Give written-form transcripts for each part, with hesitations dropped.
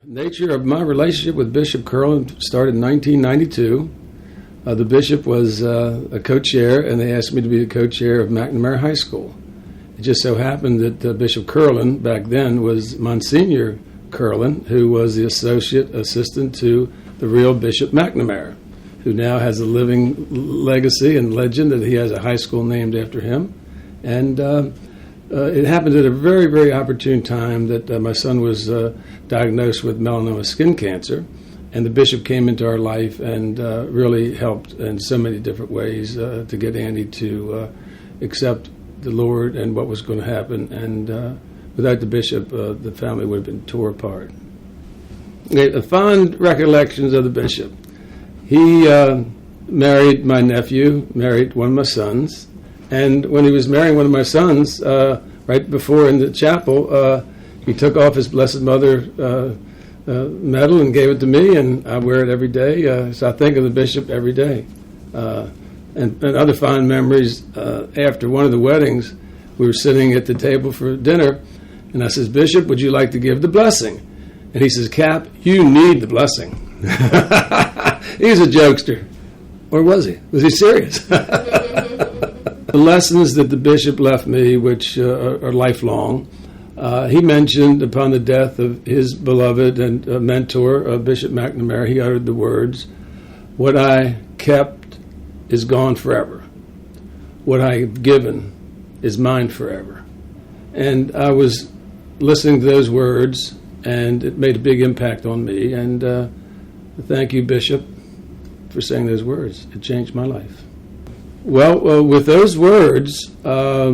Nature of my relationship with Bishop Curlin started in 1992. The bishop was a co-chair, and they asked me to be the co-chair of McNamara High School. It just so happened that Bishop Curlin back then was Monsignor Curlin, who was the associate assistant to the real Bishop McNamara, who now has a living legacy and legend that he has a high school named after him. And it happened at a very, very opportune time that my son was diagnosed with melanoma skin cancer, and the bishop came into our life and really helped in so many different ways to get Andy to accept the Lord and what was going to happen. And without the bishop, the family would have been tore apart. Okay, fond recollections of the bishop. He married my nephew, married one of my sons, and when he was marrying one of my sons, right before in the chapel, he took off his Blessed Mother medal and gave it to me, and I wear it every day. So I think of the bishop every day. And other fond memories, after one of the weddings, we were sitting at the table for dinner, and I says, "Bishop, would you like to give the blessing?" And he says, "Cap, you need the blessing." He's a jokester. Or was he? Was he serious? The lessons that the bishop left me, which are lifelong, he mentioned upon the death of his beloved and mentor, Bishop McNamara, he uttered the words, "What I kept is gone forever. What I have given is mine forever." And I was listening to those words, and it made a big impact on me. And thank you, Bishop, for saying those words. It changed my life. Well, with those words, I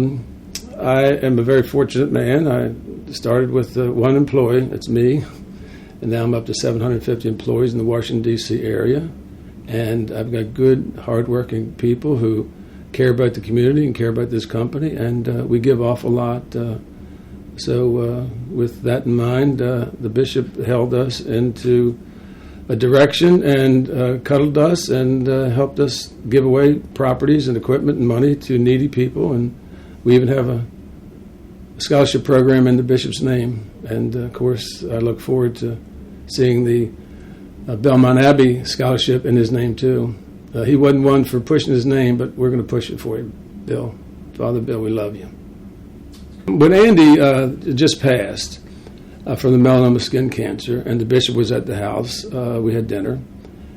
am a very fortunate man. I started with one employee, that's me, and now I'm up to 750 employees in the Washington, D.C. area. And I've got good, hardworking people who care about the community and care about this company, and we give off a lot. So with that in mind, the bishop held us into a direction and cuddled us and helped us give away properties and equipment and money to needy people. And we even have a scholarship program in the bishop's name. And, of course, I look forward to seeing the Belmont Abbey scholarship in his name, too. He wasn't one for pushing his name, but we're going to push it for you, Bill. Father Bill, we love you. When Andy just passed from the melanoma skin cancer, and the bishop was at the house, we had dinner,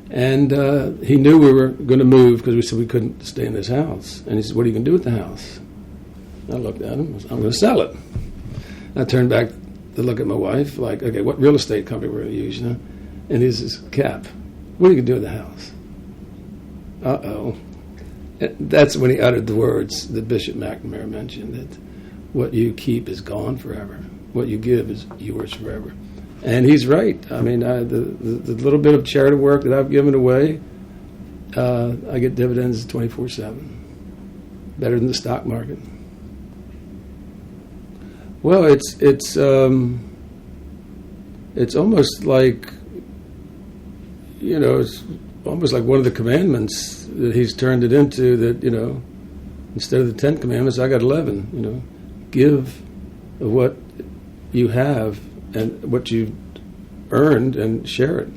and he knew we were going to move because we said we couldn't stay in this house. And he said, "What are you going to do with the house?" I looked at him. "I'm going to sell it." I turned back to look at my wife, like, "Okay, what real estate company we're going to use, you know?" And he says, "Cap, what are you going to do with the house?" Uh-oh. That's when he uttered the words that Bishop McNamara mentioned, that what you keep is gone forever. What you give is yours forever. And he's right. I mean, the little bit of charity work that I've given away, I get dividends 24/7. Better than the stock market. Well, it's almost like, you know, it's almost like one of the commandments that he's turned it into, that, you know, instead of the 10 commandments, I got 11, you know. Give of what you have and what you've earned and share it.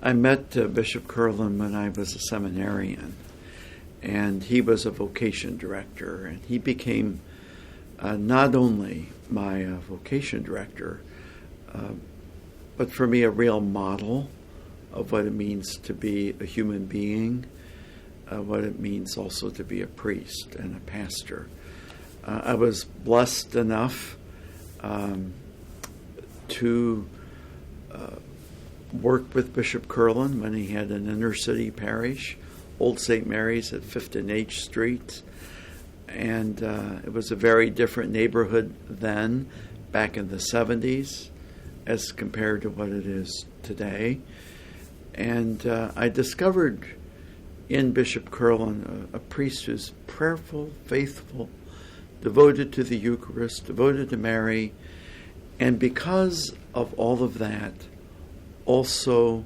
I met Bishop Curlin when I was a seminarian, and he was a vocation director, and he became not only my vocation director, but for me a real model of what it means to be a human being, what it means also to be a priest and a pastor. I was blessed enough to work with Bishop Curlin when he had an inner city parish, Old St. Mary's at 5th and H Street. And it was a very different neighborhood then, back in the 70s, as compared to what it is today. And I discovered in Bishop Curlin a priest who's prayerful, faithful, devoted to the Eucharist, devoted to Mary, and because of all of that, also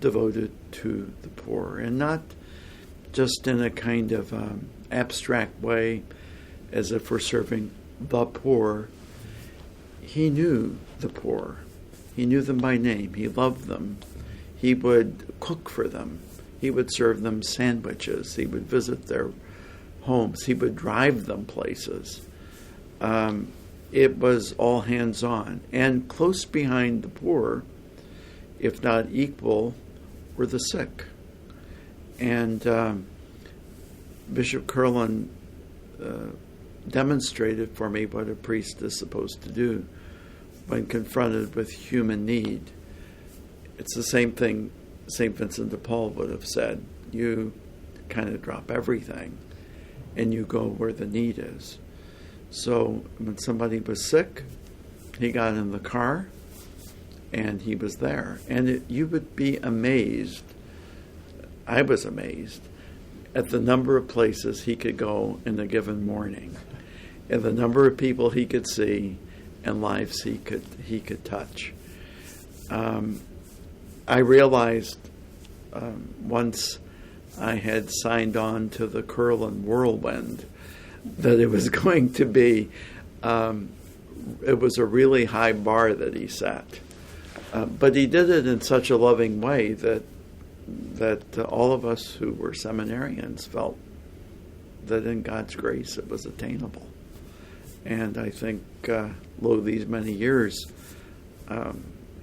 devoted to the poor, and not just in a kind of abstract way, as if we're serving the poor. He knew the poor. He knew them by name. He loved them. He would cook for them. He would serve them sandwiches. He would visit their homes. He would drive them places. It was all hands-on. And close behind the poor, if not equal, were the sick. And Bishop Curlin demonstrated for me what a priest is supposed to do when confronted with human need. It's the same thing St. Vincent de Paul would have said. You kind of drop everything and you go where the need is. So when somebody was sick, he got in the car and he was there. And you would be amazed, I was amazed, at the number of places he could go in a given morning, and the number of people he could see, and lives he could touch. I realized once I had signed on to the Curlin whirlwind that it was going to be, it was a really high bar that he set. But he did it in such a loving way that all of us who were seminarians felt that in God's grace it was attainable. And I think, lo, these many years,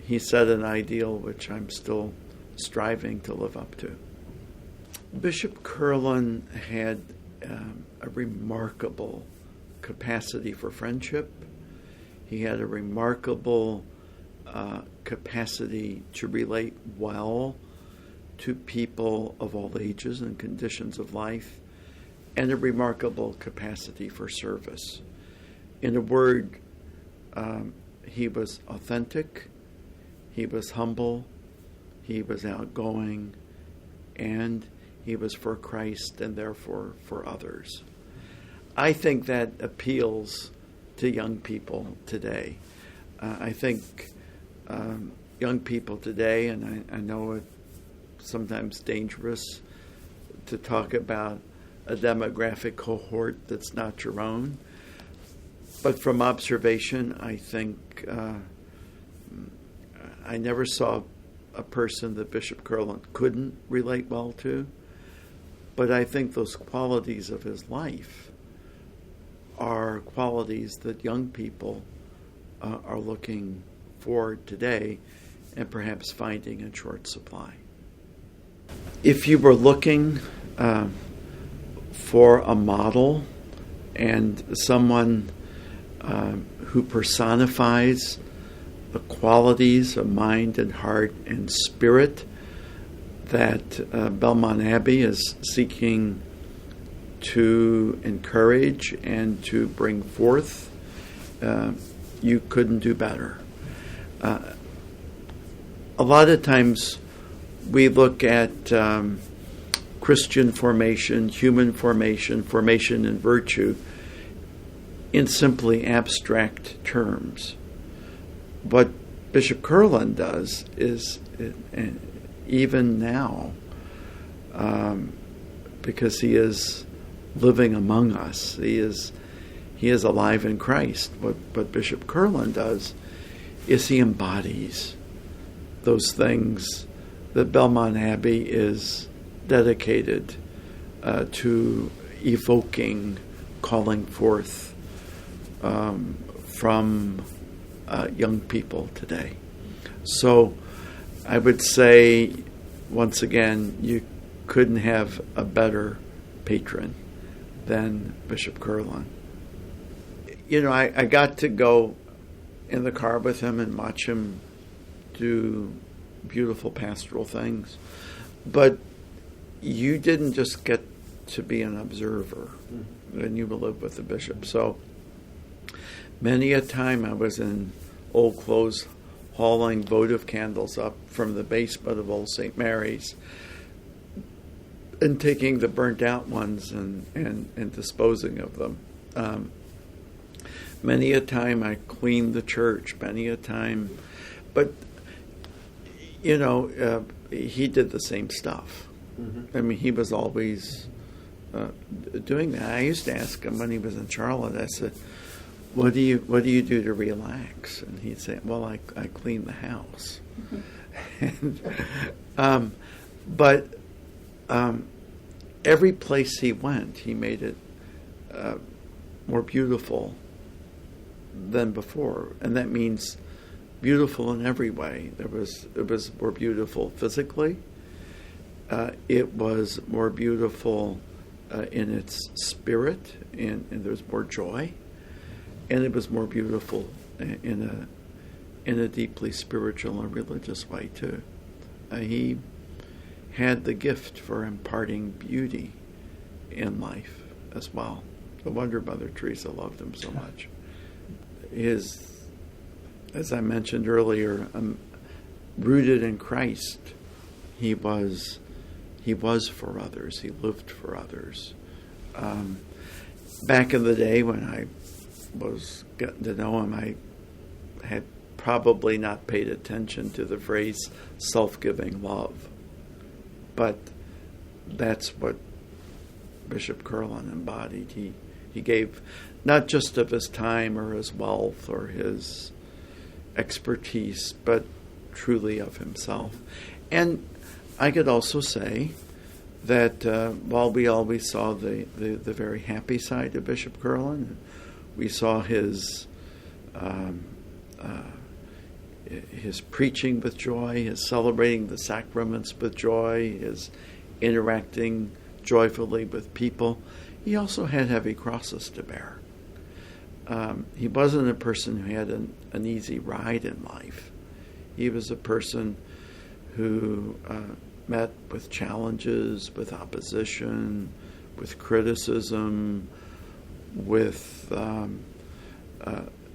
he set an ideal which I'm still striving to live up to. Bishop Curlin had a remarkable capacity for friendship. He had a remarkable capacity to relate well to people of all ages and conditions of life, and a remarkable capacity for service. In a word, he was authentic, he was humble, he was outgoing, and he was for Christ and therefore for others. I think that appeals to young people today. I think young people today, and I know it's sometimes dangerous to talk about a demographic cohort that's not your own, but from observation, I think I never saw a person that Bishop Curlin couldn't relate well to, but I think those qualities of his life are qualities that young people are looking for today and perhaps finding in short supply. If you were looking for a model and someone who personifies the qualities of mind and heart and spirit that Belmont Abbey is seeking to encourage and to bring forth, you couldn't do better. A lot of times we look at Christian formation, human formation, formation in virtue in simply abstract terms. What Bishop Curlin does is, even now, because he is living among us, he is alive in Christ. What Bishop Curlin does is he embodies those things that Belmont Abbey is dedicated to evoking, calling forth from young people today. So I would say, once again, you couldn't have a better patron than Bishop Curlin. You know, I got to go in the car with him and watch him do beautiful pastoral things, but you didn't just get to be an observer when you live with the bishop. So many a time I was in old clothes hauling votive candles up from the basement of Old St. Mary's and taking the burnt out ones and disposing of them. Many a time I cleaned the church, many a time, but you know, he did the same stuff. I mean, he was always doing that. I used to ask him when he was in Charlotte, I said, what do you do to relax? And he'd say, well, I clean the house. and, but every place he went, he made it more beautiful than before, and that means beautiful in every way. It was more beautiful physically. It was more beautiful in its spirit, and there was more joy, and it was more beautiful in a deeply spiritual and religious way too. He had the gift for imparting beauty in life as well. No wonder Mother Teresa loved him so much. As I mentioned earlier, rooted in Christ, he was for others. He lived for others. Back in the day when I was getting to know him, I had probably not paid attention to the phrase self-giving love. But that's what Bishop Curlin embodied. He gave not just of his time or his wealth or his expertise, but truly of himself. And I could also say that while we always saw the very happy side of Bishop Curlin, we saw his preaching with joy, his celebrating the sacraments with joy, his interacting joyfully with people, he also had heavy crosses to bear. He wasn't a person who had an easy ride in life. He was a person who met with challenges, with opposition, with criticism, with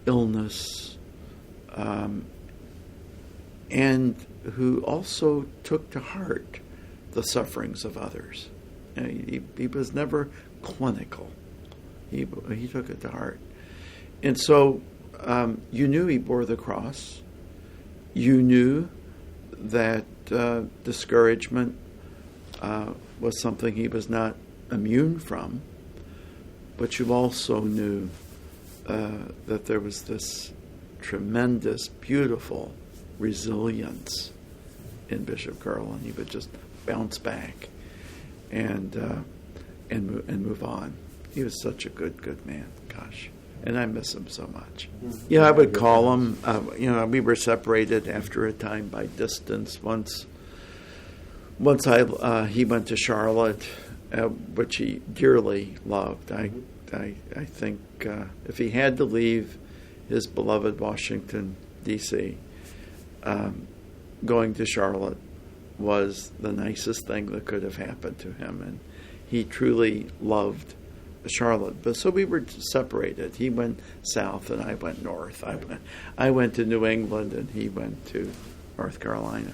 illness, and who also took to heart the sufferings of others. He was never clinical. He took it to heart. And so you knew he bore the cross. You knew that discouragement was something he was not immune from, but you also knew that there was this tremendous, beautiful resilience in Bishop Curlin. He would just bounce back and move on. He was such a good man. Gosh. And I miss him so much. Yeah, I would call him. We were separated after a time by distance. Once he went to Charlotte, which he dearly loved. I think if he had to leave his beloved Washington, D.C., going to Charlotte was the nicest thing that could have happened to him, and he truly loved Charlotte. But so we were separated. He went south and I went north. I went to New England and he went to North Carolina.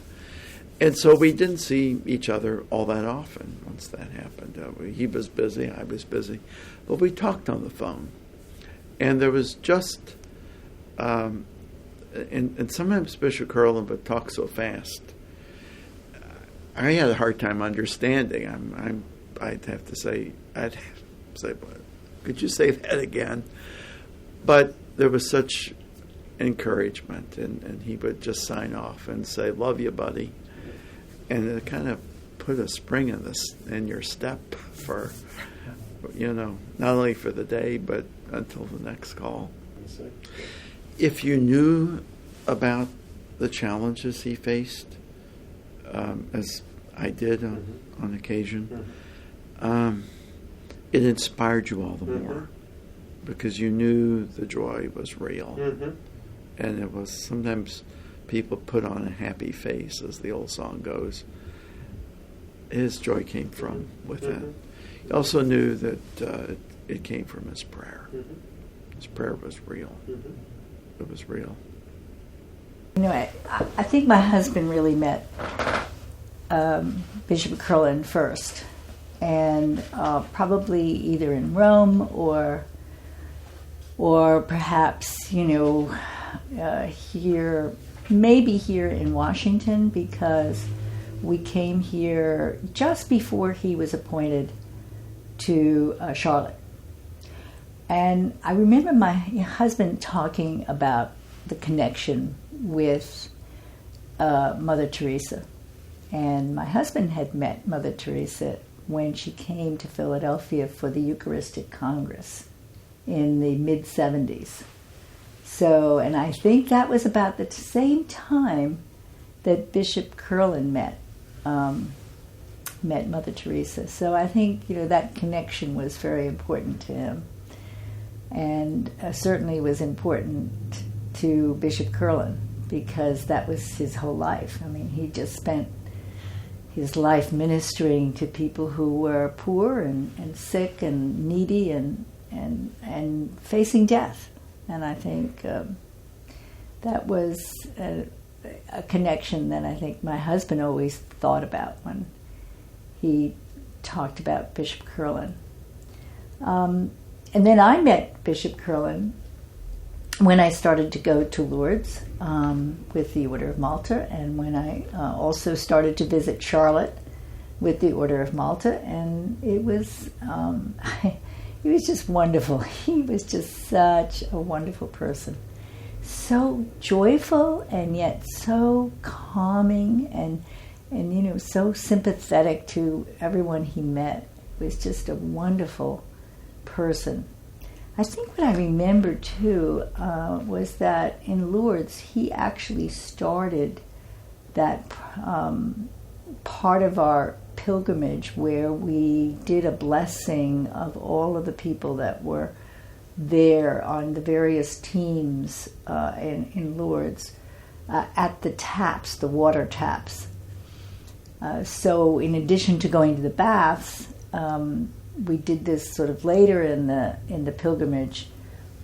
And so we didn't see each other all that often once that happened. He was busy, I was busy. But we talked on the phone. And there was just, and sometimes Bishop Curlin would talk so fast. I had a hard time understanding. I'd have to say, could you say that again? But there was such encouragement, and he would just sign off and say, "Love you, buddy," and it kind of put a spring in your step for, not only for the day but until the next call. If you knew about the challenges he faced, as I did on occasion, it inspired you all the more because you knew the joy was real. And it was sometimes people put on a happy face, as the old song goes. His joy came from within. He also knew that it came from his prayer. His prayer was real. It was real. I think my husband really met Bishop Curlin first, and probably either in Rome or perhaps here, maybe here in Washington, because we came here just before he was appointed to Charlotte. And I remember my husband talking about the connection with Mother Teresa. And my husband had met Mother Teresa when she came to Philadelphia for the Eucharistic Congress in the mid-70s. So, and I think that was about the same time that Bishop Curlin met Mother Teresa. So I think, that connection was very important to him. And certainly was important to Bishop Curlin, because that was his whole life. I mean, he just spent his life ministering to people who were poor and sick and needy and facing death. And I think that was a connection that I think my husband always thought about when he talked about Bishop Curlin. And then I met Bishop Curlin when I started to go to Lourdes with the Order of Malta, and when I also started to visit Charlotte with the Order of Malta, and it was just wonderful. He was just such a wonderful person, so joyful and yet so calming, and so sympathetic to everyone he met. It was just a wonderful person. I think what I remember too was that in Lourdes he actually started that part of our pilgrimage where we did a blessing of all of the people that were there on the various teams in Lourdes at the taps, the water taps. So in addition to going to the baths, we did this sort of later in the pilgrimage,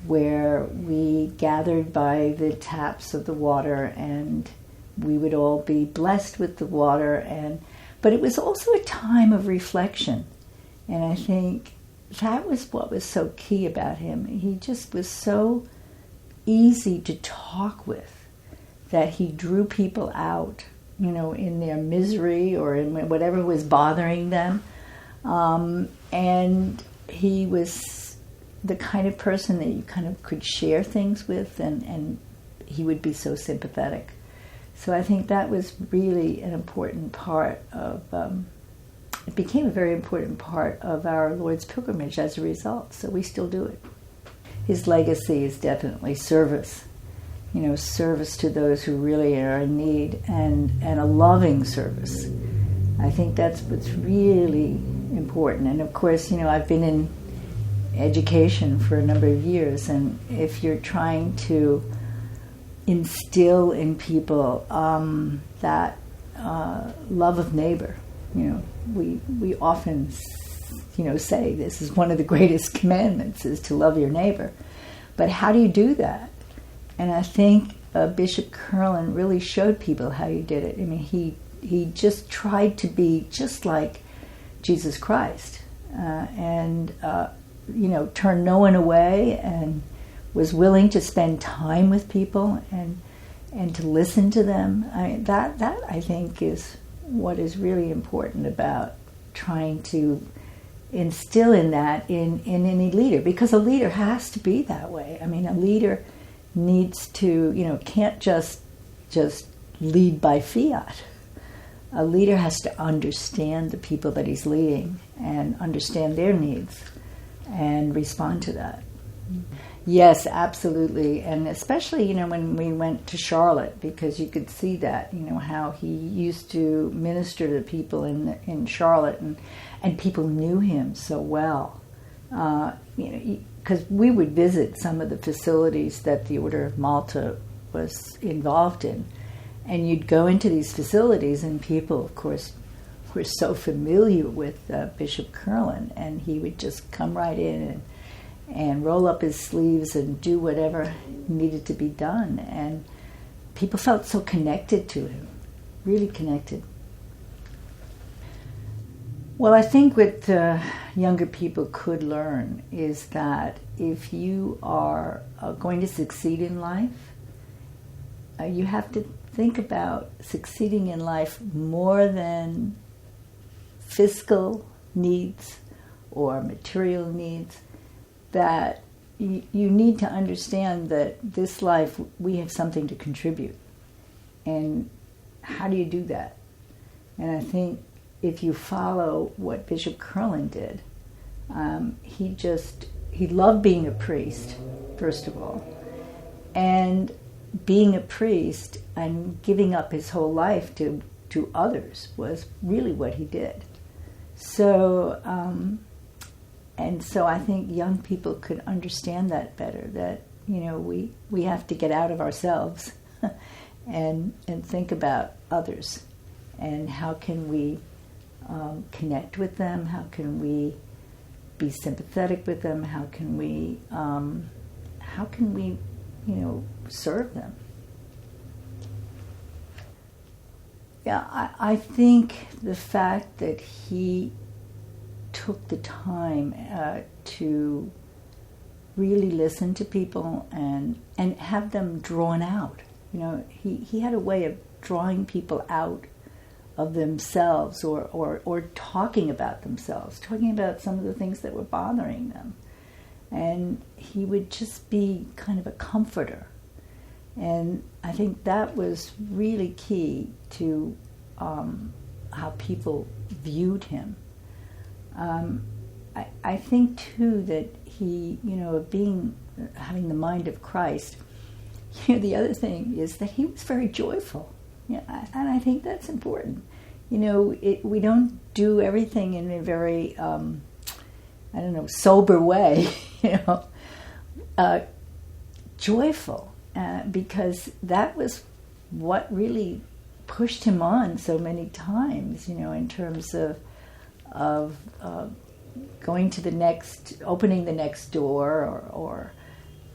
where we gathered by the taps of the water, and we would all be blessed with the water. But it was also a time of reflection, and I think that was what was so key about him. He just was so easy to talk with, that he drew people out, in their misery or in whatever was bothering them. And he was the kind of person that you kind of could share things with, and he would be so sympathetic. So I think that was really an important part of, it became a very important part of our Lord's pilgrimage as a result, so we still do it. His legacy is definitely service, service to those who really are in need, and a loving service. I think that's what's really important. And of course, I've been in education for a number of years, and if you're trying to instill in people that love of neighbor, we often say this is one of the greatest commandments, is to love your neighbor. But how do you do that? And I think Bishop Curlin really showed people how you did it. I mean, he just tried to be just like Jesus Christ, and turned no one away, and was willing to spend time with people and to listen to them. That I think is what is really important about trying to instill in that in any leader, because a leader has to be that way. I mean, a leader needs to, can't just lead by fiat. A leader has to understand the people that he's leading and understand their needs and respond to that. Yes, absolutely. And especially, when we went to Charlotte, because you could see that, how he used to minister to people in Charlotte, and people knew him so well. Because we would visit some of the facilities that the Order of Malta was involved in. And you'd go into these facilities, and people, of course, were so familiar with Bishop Curlin, and he would just come right in and roll up his sleeves and do whatever needed to be done. And people felt so connected to him, really connected. Well, I think what younger people could learn is that if you are going to succeed in life, you have to think about succeeding in life more than fiscal needs or material needs, that you need to understand that this life, we have something to contribute. And how do you do that? And I think if you follow what Bishop Curlin did, he loved being a priest, first of all. And being a priest and giving up his whole life to others was really what he did. So, and so I think young people could understand that better, that, we have to get out of ourselves and think about others. And how can we connect with them? How can we be sympathetic with them? How can we serve them? Yeah, I think the fact that he took the time to really listen to people and have them drawn out. He had a way of drawing people out of themselves or talking about themselves, talking about some of the things that were bothering them. And he would just be kind of a comforter. And I think that was really key to how people viewed him. I think too that he, having the mind of Christ, the other thing is that he was very joyful. And I think that's important. We don't do everything in a very, sober way, joyful, because that was what really pushed him on so many times, in terms of going to opening the next door or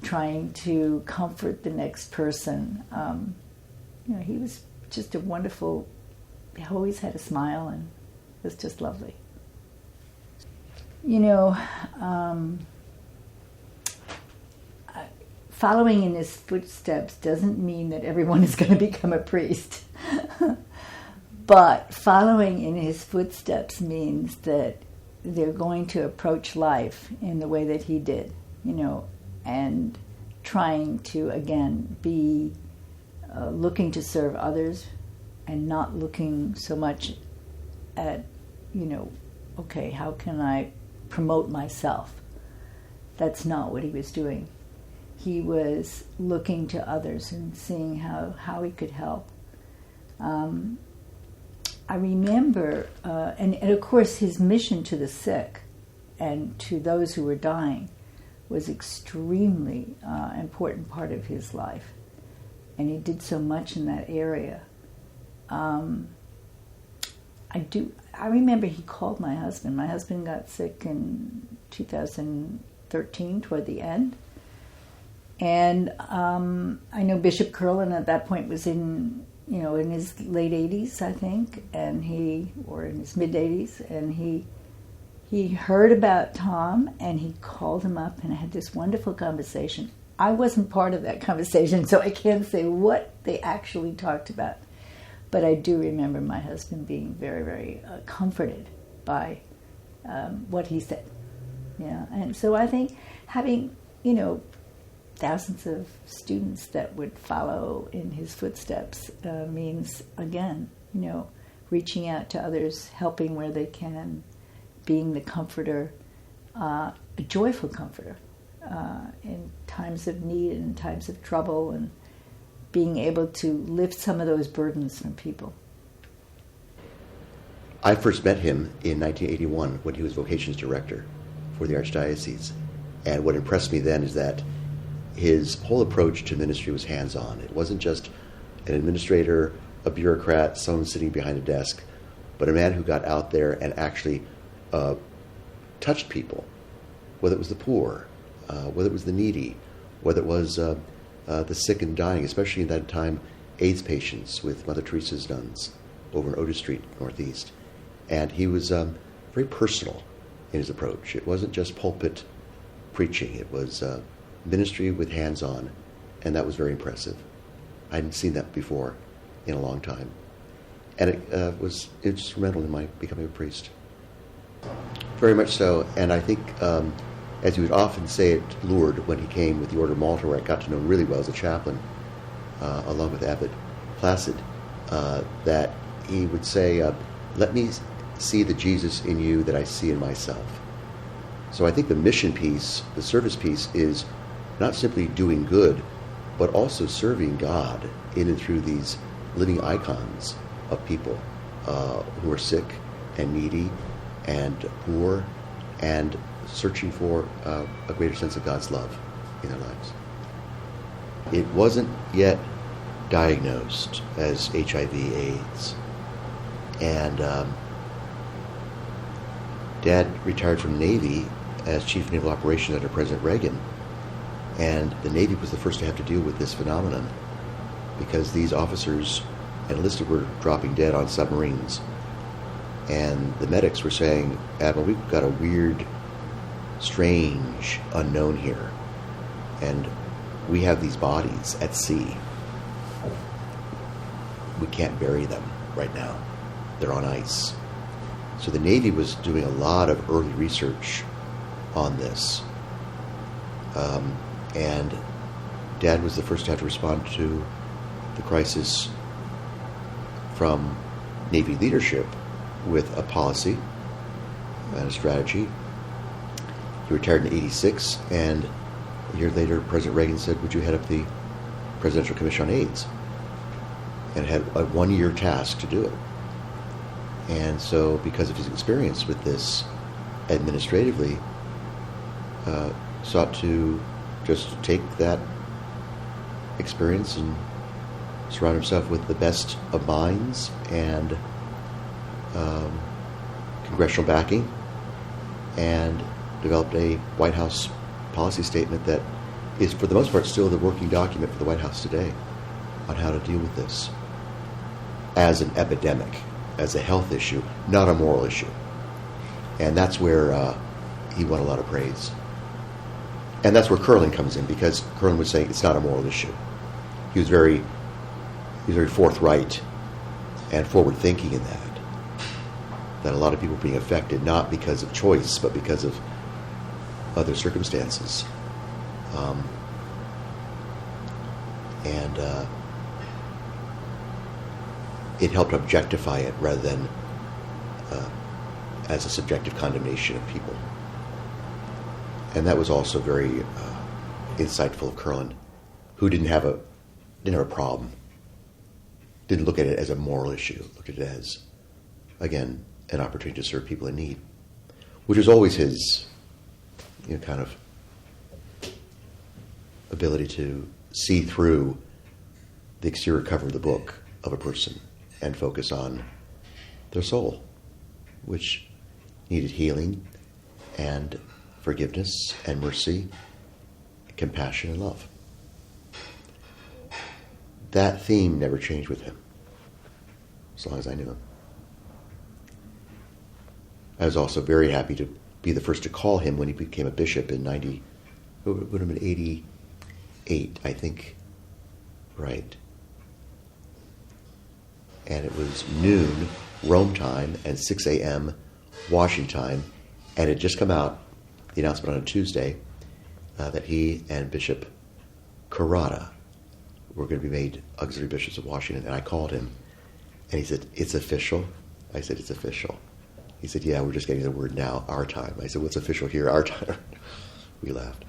trying to comfort the next person. He was just a wonderful, he always had a smile and it was just lovely. Following in his footsteps doesn't mean that everyone is going to become a priest. But following in his footsteps means that they're going to approach life in the way that he did, and trying to, again, be looking to serve others and not looking so much at, okay, how can I promote myself? That's not what he was doing. He was looking to others and seeing how he could help. I remember, and of course his mission to the sick and to those who were dying was extremely important part of his life. And he did so much in that area. I remember he called my husband. My husband got sick in 2013 toward the end. And I know Bishop Curlin at that point was in his late 80s, I think, or in his mid 80s, and he heard about Tom and he called him up and had this wonderful conversation. I wasn't part of that conversation, so I can't say what they actually talked about. But I do remember my husband being very, very comforted by what he said. Yeah, and so I think having, thousands of students that would follow in his footsteps means, again, reaching out to others, helping where they can, being the comforter, a joyful comforter in times of need and in times of trouble, and being able to lift some of those burdens from people. I first met him in 1981 when he was vocations director for the Archdiocese. And what impressed me then is that his whole approach to ministry was hands-on. It wasn't just an administrator, a bureaucrat, someone sitting behind a desk, but a man who got out there and actually touched people, whether it was the poor, whether it was the needy, whether it was the sick and dying, especially in that time, AIDS patients with Mother Teresa's nuns over in Otis Street, Northeast. And he was very personal in his approach. It wasn't just pulpit preaching. It was ministry with hands-on, and that was very impressive. I hadn't seen that before in a long time. And it was instrumental in my becoming a priest. Very much so, and I think as he would often say at Lourdes when he came with the Order of Malta, where I got to know him really well as a chaplain, along with Abbot Placid, that he would say, let me see the Jesus in you that I see in myself. So I think the mission piece, the service piece, is not simply doing good, but also serving God in and through these living icons of people who are sick and needy and poor and searching for a greater sense of God's love in their lives. It wasn't yet diagnosed as HIV/AIDS. And Dad retired from the Navy as Chief of Naval Operations under President Reagan. And the Navy was the first to have to deal with this phenomenon because these officers enlisted were dropping dead on submarines. And the medics were saying, Admiral, we've got a weird, strange unknown here. And we have these bodies at sea. We can't bury them right now. They're on ice. So the Navy was doing a lot of early research on this. And Dad was the first to have to respond to the crisis from Navy leadership with a policy and a strategy. He retired in 86, and a year later, President Reagan said, would you head up the Presidential Commission on AIDS? And had a one-year task to do it. And so, because of his experience with this administratively, sought to just take that experience and surround himself with the best of minds and congressional backing, and developed a White House policy statement that is, for the most part, still the working document for the White House today on how to deal with this as an epidemic, as a health issue, not a moral issue. And that's where he won a lot of praise. And that's where Curlin comes in, because Curlin was saying it's not a moral issue. He was very forthright and forward-thinking in that a lot of people were being affected not because of choice, but because of other circumstances. And it helped objectify it rather than as a subjective condemnation of people. And that was also very insightful of Curlin, who didn't have a problem, didn't look at it as a moral issue, looked at it as, again, an opportunity to serve people in need, which was always his, kind of ability to see through the exterior cover of the book of a person and focus on their soul, which needed healing and forgiveness and mercy, compassion and love. That theme never changed with him, as long as I knew him. I was also very happy to be the first to call him when he became a bishop in 88, I think. Right. And it was noon, Rome time, and 6 a.m., Washington time, and it had just come out, the announcement on a Tuesday, that he and Bishop Carrata were going to be made auxiliary bishops of Washington. And I called him, and he said, it's official? I said, it's official. He said, yeah, we're just getting the word now, our time. I said, what's official here, our time? We laughed.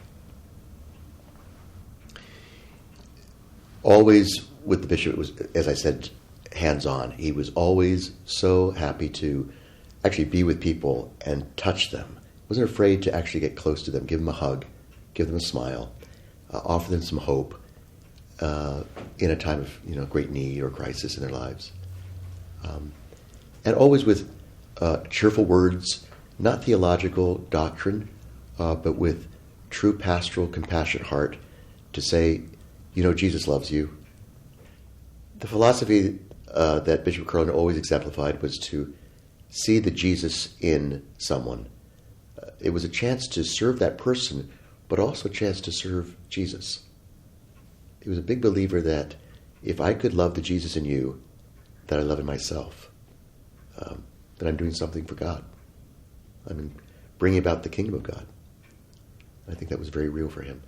Always with the bishop, it was, as I said, hands-on. He was always so happy to actually be with people and touch them. Wasn't afraid to actually get close to them, give them a hug, give them a smile, offer them some hope in a time of great need or crisis in their lives. And always with cheerful words, not theological doctrine, but with true pastoral, compassionate heart to say, Jesus loves you. The philosophy that Bishop Curlin always exemplified was to see the Jesus in someone. It was a chance to serve that person, but also a chance to serve Jesus. He was a big believer that if I could love the Jesus in you, that I love in myself, then I'm doing something for God. I'm bringing about the kingdom of God. I think that was very real for him.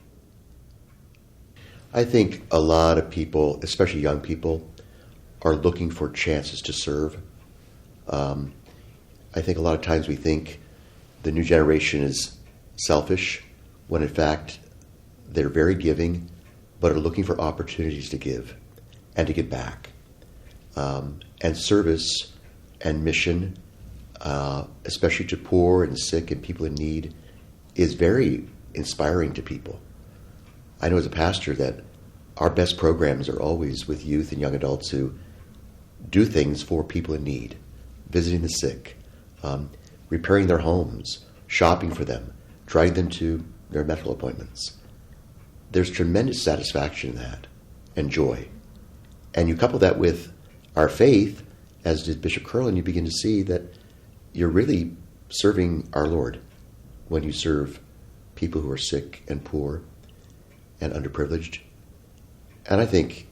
I think a lot of people, especially young people, are looking for chances to serve. I think a lot of times we think the new generation is selfish, when in fact they're very giving, but are looking for opportunities to give and to give back. And service and mission, especially to poor and sick and people in need, is very inspiring to people. I know as a pastor that our best programs are always with youth and young adults who do things for people in need, visiting the sick, repairing their homes, shopping for them, driving them to their medical appointments. There's tremendous satisfaction in that and joy. And you couple that with our faith, as did Bishop Curlin, you begin to see that you're really serving our Lord when you serve people who are sick and poor and underprivileged. And I think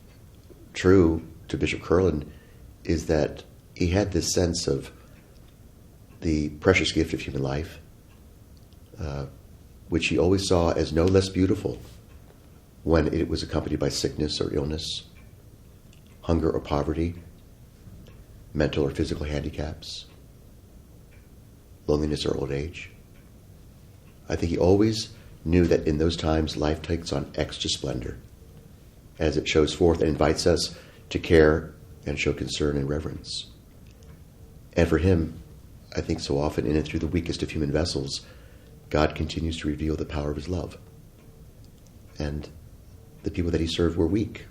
true to Bishop Curlin is that he had this sense of the precious gift of human life, which he always saw as no less beautiful when it was accompanied by sickness or illness, hunger or poverty, mental or physical handicaps, loneliness or old age. I think he always knew that in those times life takes on extra splendor as it shows forth and invites us to care and show concern and reverence. And for him, I think so often in and through the weakest of human vessels, God continues to reveal the power of his love. And the people that he served were weak,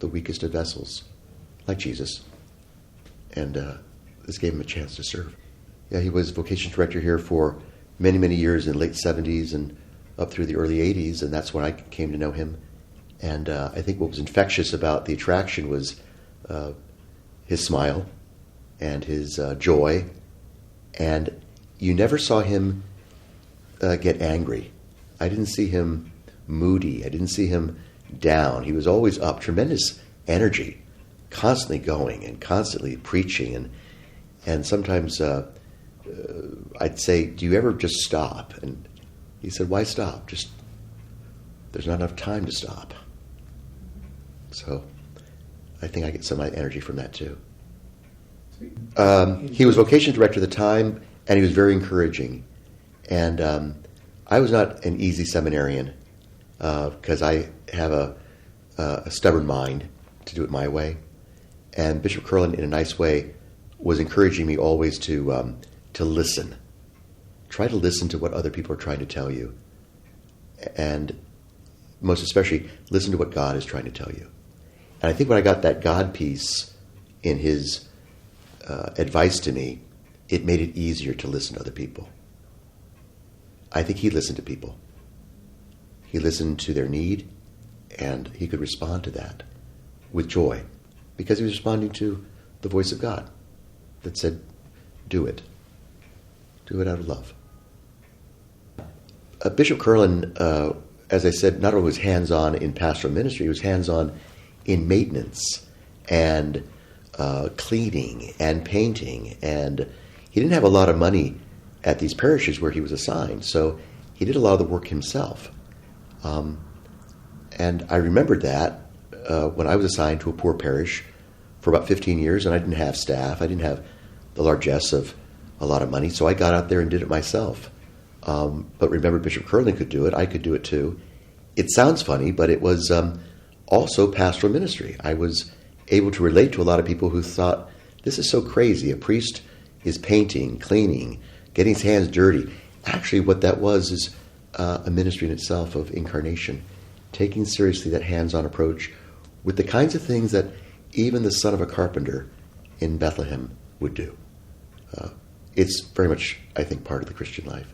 the weakest of vessels, like Jesus. And this gave him a chance to serve. Yeah, he was vocations director here for many, many years in the late 70s and up through the early 80s, and that's when I came to know him. And I think what was infectious about the attraction was his smile and his joy. And you never saw him get angry. I didn't see him moody. I didn't see him down. He was always up, tremendous energy, constantly going and constantly preaching. And sometimes I'd say, do you ever just stop? And he said, why stop? Just, there's not enough time to stop. So I think I get some of my energy from that too. He was vocations director at the time, and he was very encouraging. And I was not an easy seminarian because I have a stubborn mind to do it my way. And Bishop Curlin, in a nice way, was encouraging me always to listen. Try to listen to what other people are trying to tell you. And most especially, listen to what God is trying to tell you. And I think when I got that God piece in his advice to me, it made it easier to listen to other people. I think he listened to people. He listened to their need, and he could respond to that with joy because he was responding to the voice of God that said, do it. Do it out of love. Bishop Curlin, as I said, not only was hands-on in pastoral ministry, he was hands-on in maintenance and cleaning and painting. And he didn't have a lot of money at these parishes where he was assigned, so he did a lot of the work himself. And I remembered that when I was assigned to a poor parish for about 15 years, and I didn't have staff. I didn't have the largesse of a lot of money, so I got out there and did it myself. But remember, Bishop Curlin could do it. I could do it too. It sounds funny, but it was also pastoral ministry. I was able to relate to a lot of people who thought, this is so crazy. A priest is painting, cleaning, getting his hands dirty. Actually, what that was is a ministry in itself of incarnation, taking seriously that hands-on approach with the kinds of things that even the son of a carpenter in Bethlehem would do. It's very much, I think, part of the Christian life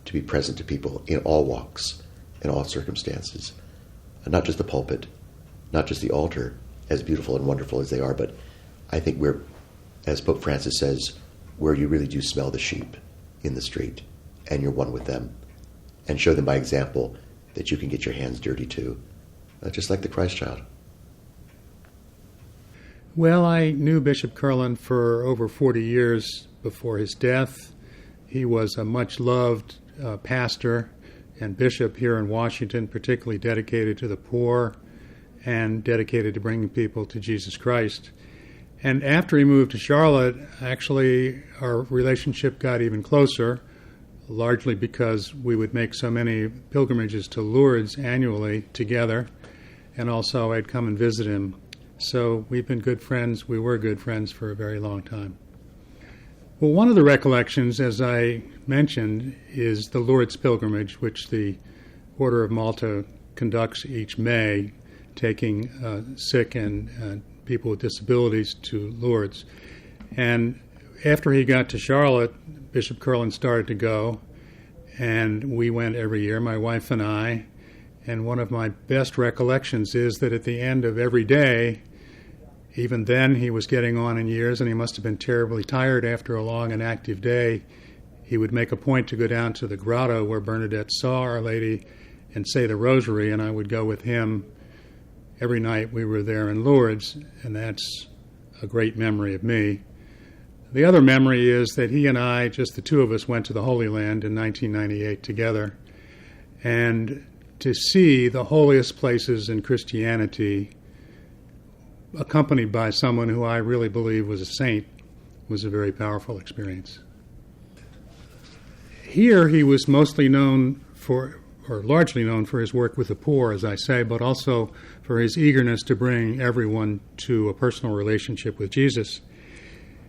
to be present to people in all walks, in all circumstances. And not just the pulpit, not just the altar, as beautiful and wonderful as they are, but I think we're, as Pope Francis says, where you really do smell the sheep in the street, and you're one with them, and show them by example that you can get your hands dirty too, just like the Christ child. Well, I knew Bishop Curlin for over 40 years before his death. He was a much-loved pastor and bishop here in Washington, particularly dedicated to the poor and dedicated to bringing people to Jesus Christ. And after he moved to Charlotte, actually our relationship got even closer, largely because we would make so many pilgrimages to Lourdes annually together, and also I'd come and visit him. So we've been good friends. We were good friends for a very long time. Well, one of the recollections, as I mentioned, is the Lourdes pilgrimage, which the Order of Malta conducts each May, taking sick and people with disabilities to Lourdes. And after he got to Charlotte, Bishop Curlin started to go, and we went every year, my wife and I. And one of my best recollections is that at the end of every day, even then he was getting on in years, and he must have been terribly tired after a long and active day, he would make a point to go down to the grotto where Bernadette saw Our Lady and say the rosary, and I would go with him every night we were there in Lourdes, and that's a great memory of me. The other memory is that he and I, just the two of us, went to the Holy Land in 1998 together, and to see the holiest places in Christianity accompanied by someone who I really believe was a saint was a very powerful experience. Here he was mostly known for, or largely known for his work with the poor, as I say, but also for his eagerness to bring everyone to a personal relationship with Jesus.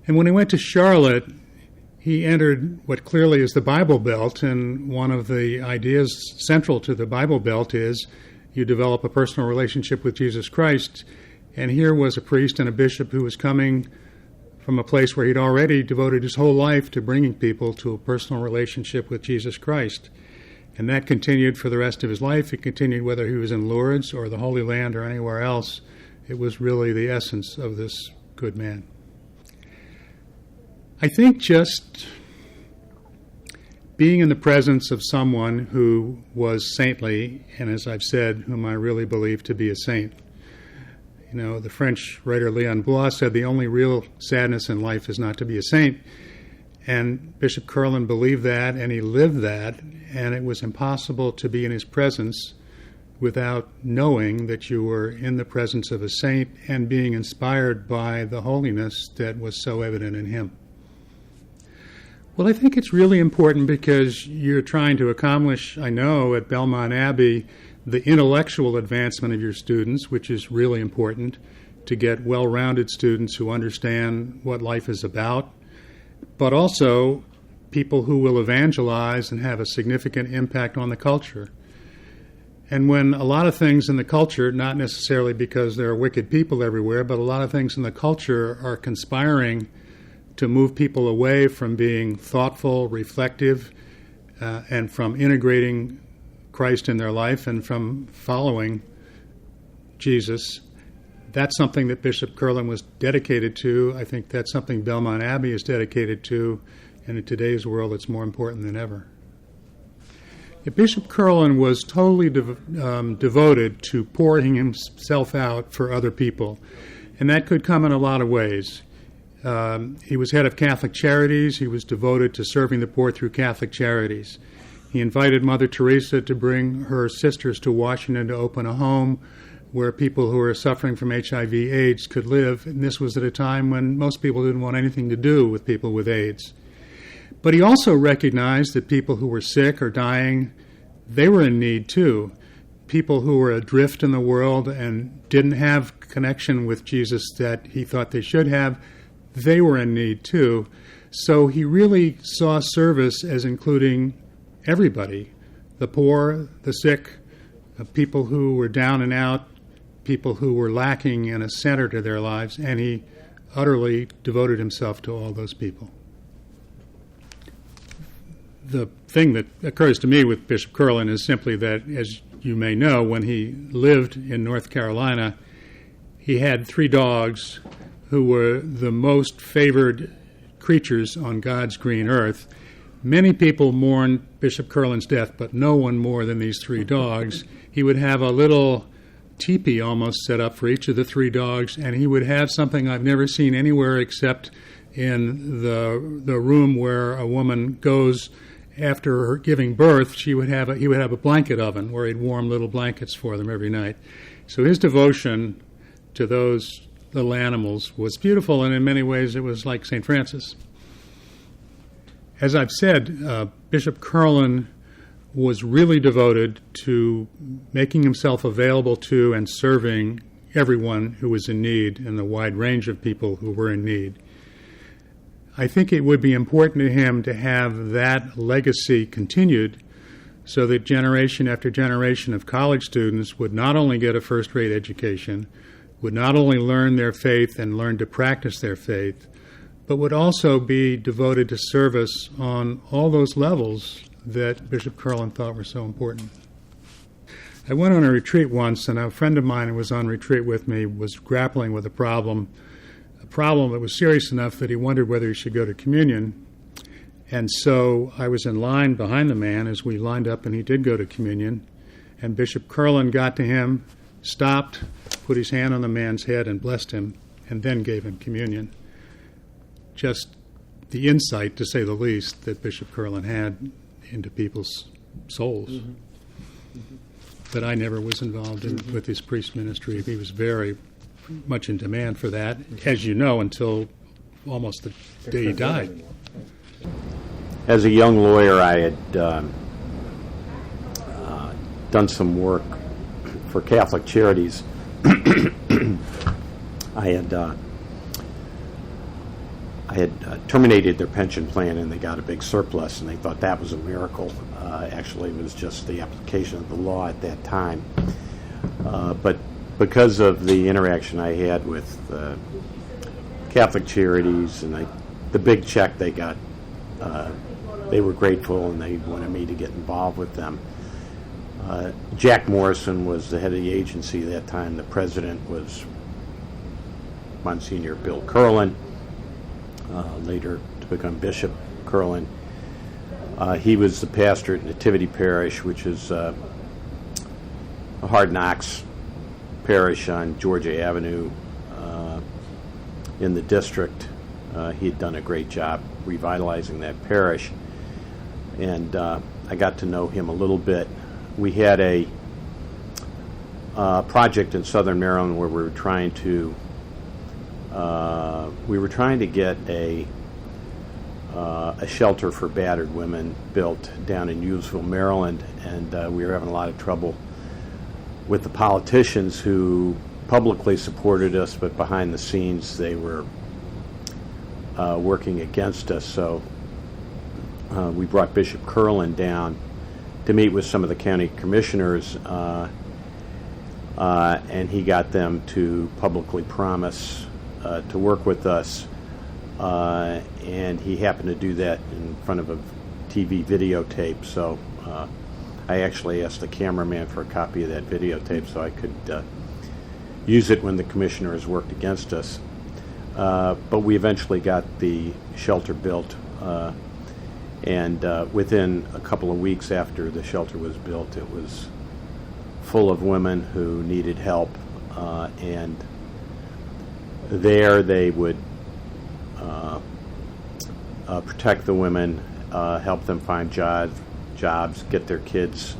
And when he went to Charlotte, he entered what clearly is the Bible Belt, and one of the ideas central to the Bible Belt is you develop a personal relationship with Jesus Christ. And here was a priest and a bishop who was coming from a place where he'd already devoted his whole life to bringing people to a personal relationship with Jesus Christ. And that continued for the rest of his life. It continued whether he was in Lourdes or the Holy Land or anywhere else. It was really the essence of this good man. I think just being in the presence of someone who was saintly, and as I've said, whom I really believe to be a saint. You know, the French writer Léon Blois said the only real sadness in life is not to be a saint. And Bishop Curlin believed that, and he lived that, and it was impossible to be in his presence without knowing that you were in the presence of a saint and being inspired by the holiness that was so evident in him. Well, I think it's really important because you're trying to accomplish, I know, at Belmont Abbey, the intellectual advancement of your students, which is really important to get well-rounded students who understand what life is about, but also people who will evangelize and have a significant impact on the culture. And when a lot of things in the culture, not necessarily because there are wicked people everywhere, but a lot of things in the culture are conspiring to move people away from being thoughtful, reflective, and from integrating Christ in their life and from following Jesus, that's something that Bishop Curlin was dedicated to. I think that's something Belmont Abbey is dedicated to, and in today's world it's more important than ever. Bishop Curlin was totally devoted to pouring himself out for other people, and that could come in a lot of ways. He was head of Catholic Charities. He was devoted to serving the poor through Catholic Charities. He invited Mother Teresa to bring her sisters to Washington to open a home where people who were suffering from HIV/AIDS could live, and this was at a time when most people didn't want anything to do with people with AIDS. But he also recognized that people who were sick or dying, they were in need too. People who were adrift in the world and didn't have connection with Jesus that he thought they should have, they were in need too. So he really saw service as including everybody, the poor, the sick, people who were down and out, people who were lacking in a center to their lives, and he utterly devoted himself to all those people. The thing that occurs to me with Bishop Curlin is simply that, as you may know, when he lived in North Carolina, he had 3 dogs who were the most favored creatures on God's green earth. Many people mourned Bishop Curlin's death, but no one more than these 3 dogs. He would have a little teepee almost set up for each of the 3 dogs, and he would have something I've never seen anywhere except in the room where a woman goes after her giving birth, he would have a blanket oven where he'd warm little blankets for them every night. So his devotion to those little animals was beautiful, and in many ways it was like St. Francis. As I've said, Bishop Curlin was really devoted to making himself available to and serving everyone who was in need and the wide range of people who were in need. I think it would be important to him to have that legacy continued so that generation after generation of college students would not only get a first-rate education, would not only learn their faith and learn to practice their faith, but would also be devoted to service on all those levels that Bishop Curlin thought were so important. I went on a retreat once, and a friend of mine who was on retreat with me was grappling with a problem that was serious enough that he wondered whether he should go to communion. And so I was in line behind the man as we lined up, and he did go to communion. And Bishop Curlin got to him, stopped, put his hand on the man's head and blessed him, and then gave him communion. Just the insight, to say the least, that Bishop Curlin had into people's souls. Mm-hmm. Mm-hmm. But I never was involved with his priest ministry. He was very much in demand for that, as you know, until almost the day he died. As a young lawyer, I had done some work for Catholic Charities. I had terminated their pension plan, and they got a big surplus, and they thought that was a miracle. Actually, it was just the application of the law at that time. But because of the interaction I had with Catholic Charities and the big check they got, they were grateful, and they wanted me to get involved with them. Jack Morrison was the head of the agency at that time. The president was Monsignor Bill Curlin, later to become Bishop Curlin. He was the pastor at Nativity Parish, which is a hard knocks parish on Georgia Avenue in the district. He had done a great job revitalizing that parish, and I got to know him a little bit. We had a project in Southern Maryland where we were trying to get a shelter for battered women built down in Hughesville, Maryland, and we were having a lot of trouble with the politicians who publicly supported us, but behind the scenes they were working against us. So we brought Bishop Curlin down to meet with some of the county commissioners, and he got them to publicly promise to work with us, and he happened to do that in front of a TV videotape. So I actually asked the cameraman for a copy of that videotape so I could use it when the commissioners worked against us. But we eventually got the shelter built, and within a couple of weeks after the shelter was built, it was full of women who needed help, and there they would protect the women, help them find jobs, get their kids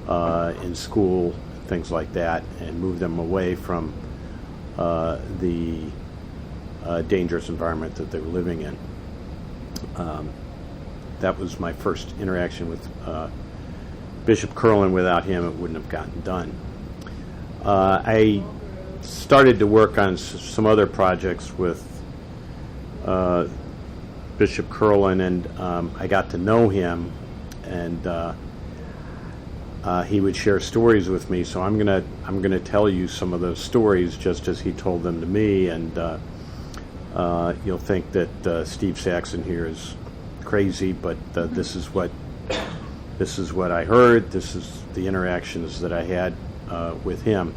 in school, things like that, and move them away from the dangerous environment that they were living in. That was my first interaction with Bishop Curlin. Without him, it wouldn't have gotten done. I started to work on some other projects with Bishop Curlin, and I got to know him, and he would share stories with me. So I'm gonna tell you some of those stories just as he told them to me, and you'll think that Steve Saxon here is crazy, but this is what I heard. This is the interactions that I had with him,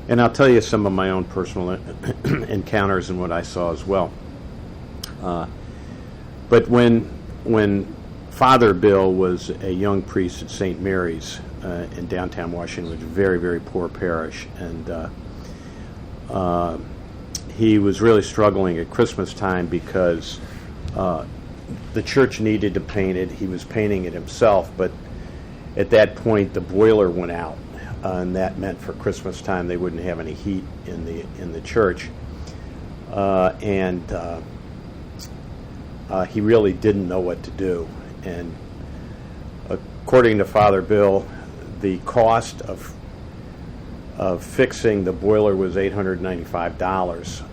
and I'll tell you some of my own personal encounters and what I saw as well. But when Father Bill was a young priest at St. Mary's in downtown Washington, which was a very, very poor parish, and he was really struggling at Christmas time because the church needed to paint it. He was painting it himself, but at that point the boiler went out, and that meant for Christmas time they wouldn't have any heat in the church, and he really didn't know what to do. And according to Father Bill, the cost of fixing the boiler was $895.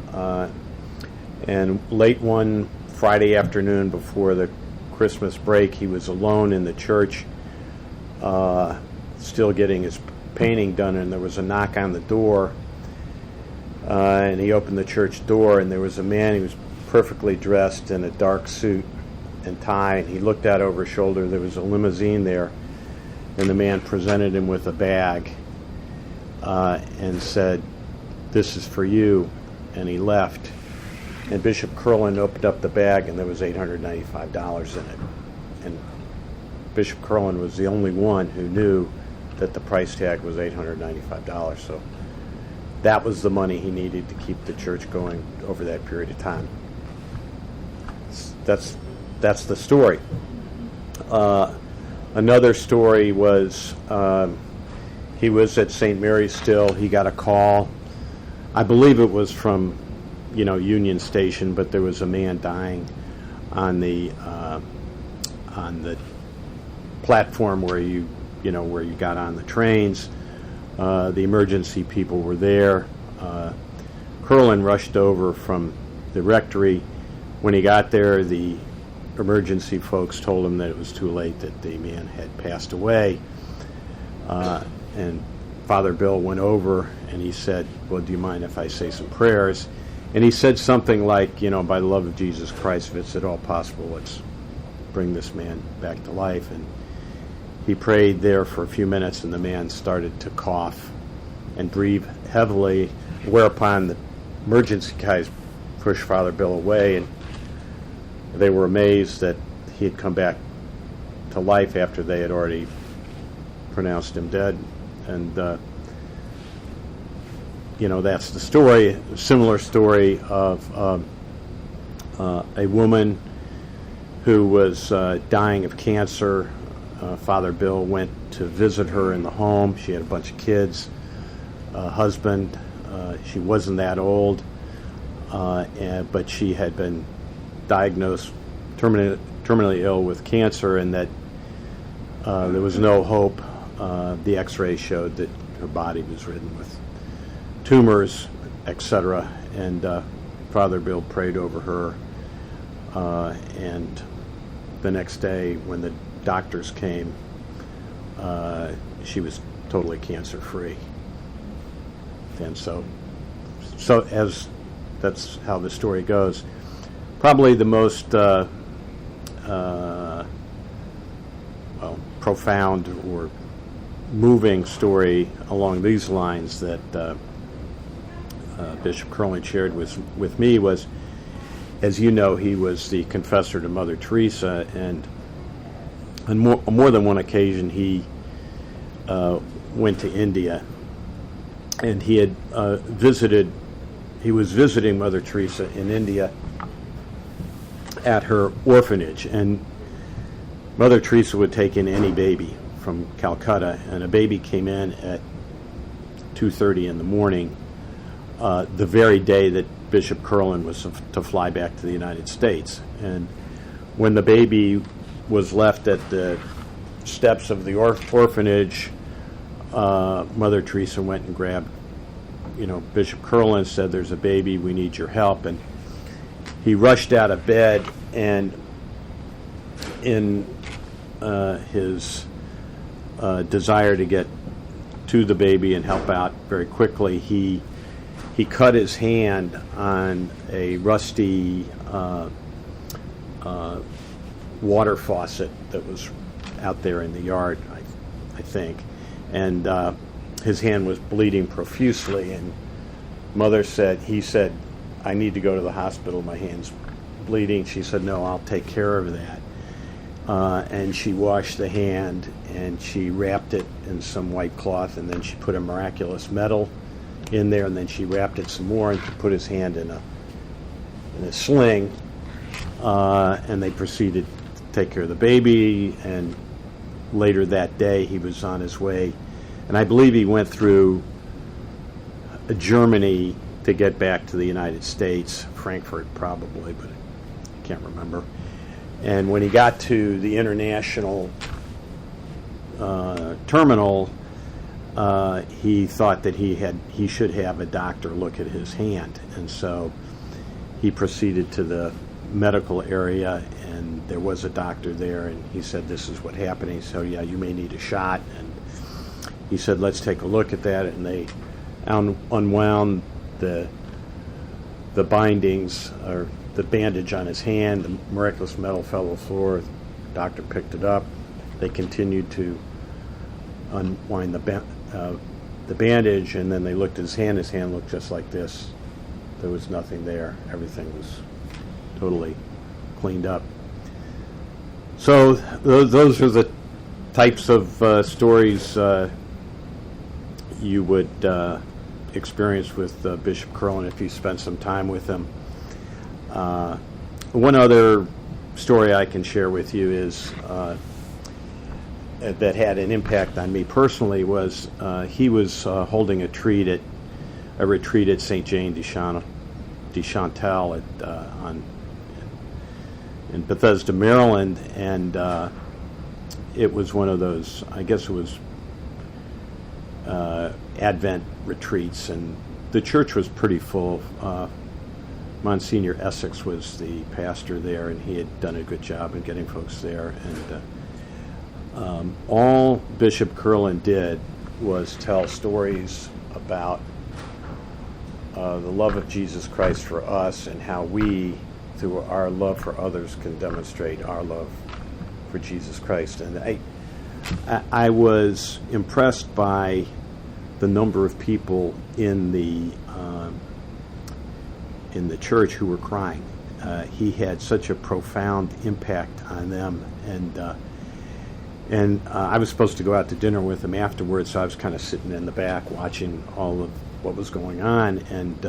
And late one Friday afternoon before the Christmas break, he was alone in the church, still getting his painting done, and there was a knock on the door, and he opened the church door, and there was a man. He was perfectly dressed in a dark suit and tie, and he looked out over his shoulder. There was a limousine there, and the man presented him with a bag and said, "This is for you," and he left. And Bishop Curlin opened up the bag, and there was $895 in it. And Bishop Curlin was the only one who knew that the price tag was $895. So that was the money he needed to keep the church going over that period of time. That's the story. Another story was he was at St. Mary's still. He got a call. I believe it was from Union Station, but there was a man dying on the platform where you got on the trains. The emergency people were there. Curlin rushed over from the rectory. When he got there, the emergency folks told him that it was too late, that the man had passed away. And Father Bill went over and he said, "Well, do you mind if I say some prayers?" And he said something like, "By the love of Jesus Christ, if it's at all possible, let's bring this man back to life." And he prayed there for a few minutes, and the man started to cough and breathe heavily, whereupon the emergency guys pushed Father Bill away, and they were amazed that he had come back to life after they had already pronounced him dead. And that's the story. A similar story of a woman who was dying of cancer. Father Bill went to visit her in the home. She had a bunch of kids, a husband. She wasn't that old, but she had been diagnosed terminally ill with cancer, and that there was no hope. The x-rays showed that her body was ridden with tumors, etc. And Father Bill prayed over her, and the next day when the doctors came, she was totally cancer-free. And so as that's how the story goes. Probably the most profound or moving story along these lines that Bishop Curlin shared with me was, as you know, he was the confessor to Mother Teresa, and on more than one occasion he went to India, and he was visiting Mother Teresa in India at her orphanage, and Mother Teresa would take in any baby from Calcutta, and a baby came in at 2:30 in the morning, the very day that Bishop Curlin was to fly back to the United States. And when the baby was left at the steps of the orphanage, Mother Teresa went and grabbed, Bishop Curlin, said, "There's a baby, we need your help." And he rushed out of bed, and in his desire to get to the baby and help out very quickly, he cut his hand on a rusty water faucet that was out there in the yard, I think, and his hand was bleeding profusely. And he said, "I need to go to the hospital, my hand's bleeding." She said, "No, I'll take care of that." And she washed the hand, and she wrapped it in some white cloth, and then she put a miraculous medal in there, and then she wrapped it some more, and she put his hand in a sling, and they proceeded to take care of the baby, and later that day he was on his way, and I believe he went through Germany to get back to the United States, Frankfurt probably, but I can't remember. And when he got to the international terminal, he thought that he should have a doctor look at his hand, and so he proceeded to the medical area, and there was a doctor there, and he said, "This is what happened." He said, "Yeah, you may need a shot," and he said, "Let's take a look at that," and they unwound the bindings, or the bandage on his hand. The miraculous metal fell to the floor. The doctor picked it up. They continued to unwind the bandage, and then they looked at his hand. His hand looked just like this. There was nothing there. Everything was totally cleaned up. So those are the types of stories you would experience with Bishop Curlin if you spent some time with him. One other story I can share with you is that had an impact on me personally was he was holding a retreat at St. Jane de Chantal in Bethesda, Maryland, and it was one of those, I guess it was Advent retreats, and the church was pretty full. Monsignor Essex was the pastor there, and he had done a good job in getting folks there. And all Bishop Curlin did was tell stories about the love of Jesus Christ for us, and how we, through our love for others, can demonstrate our love for Jesus Christ. And I was impressed by the number of people in the church who were crying. He had such a profound impact on them, and I was supposed to go out to dinner with him afterwards, so I was kind of sitting in the back watching all of what was going on. And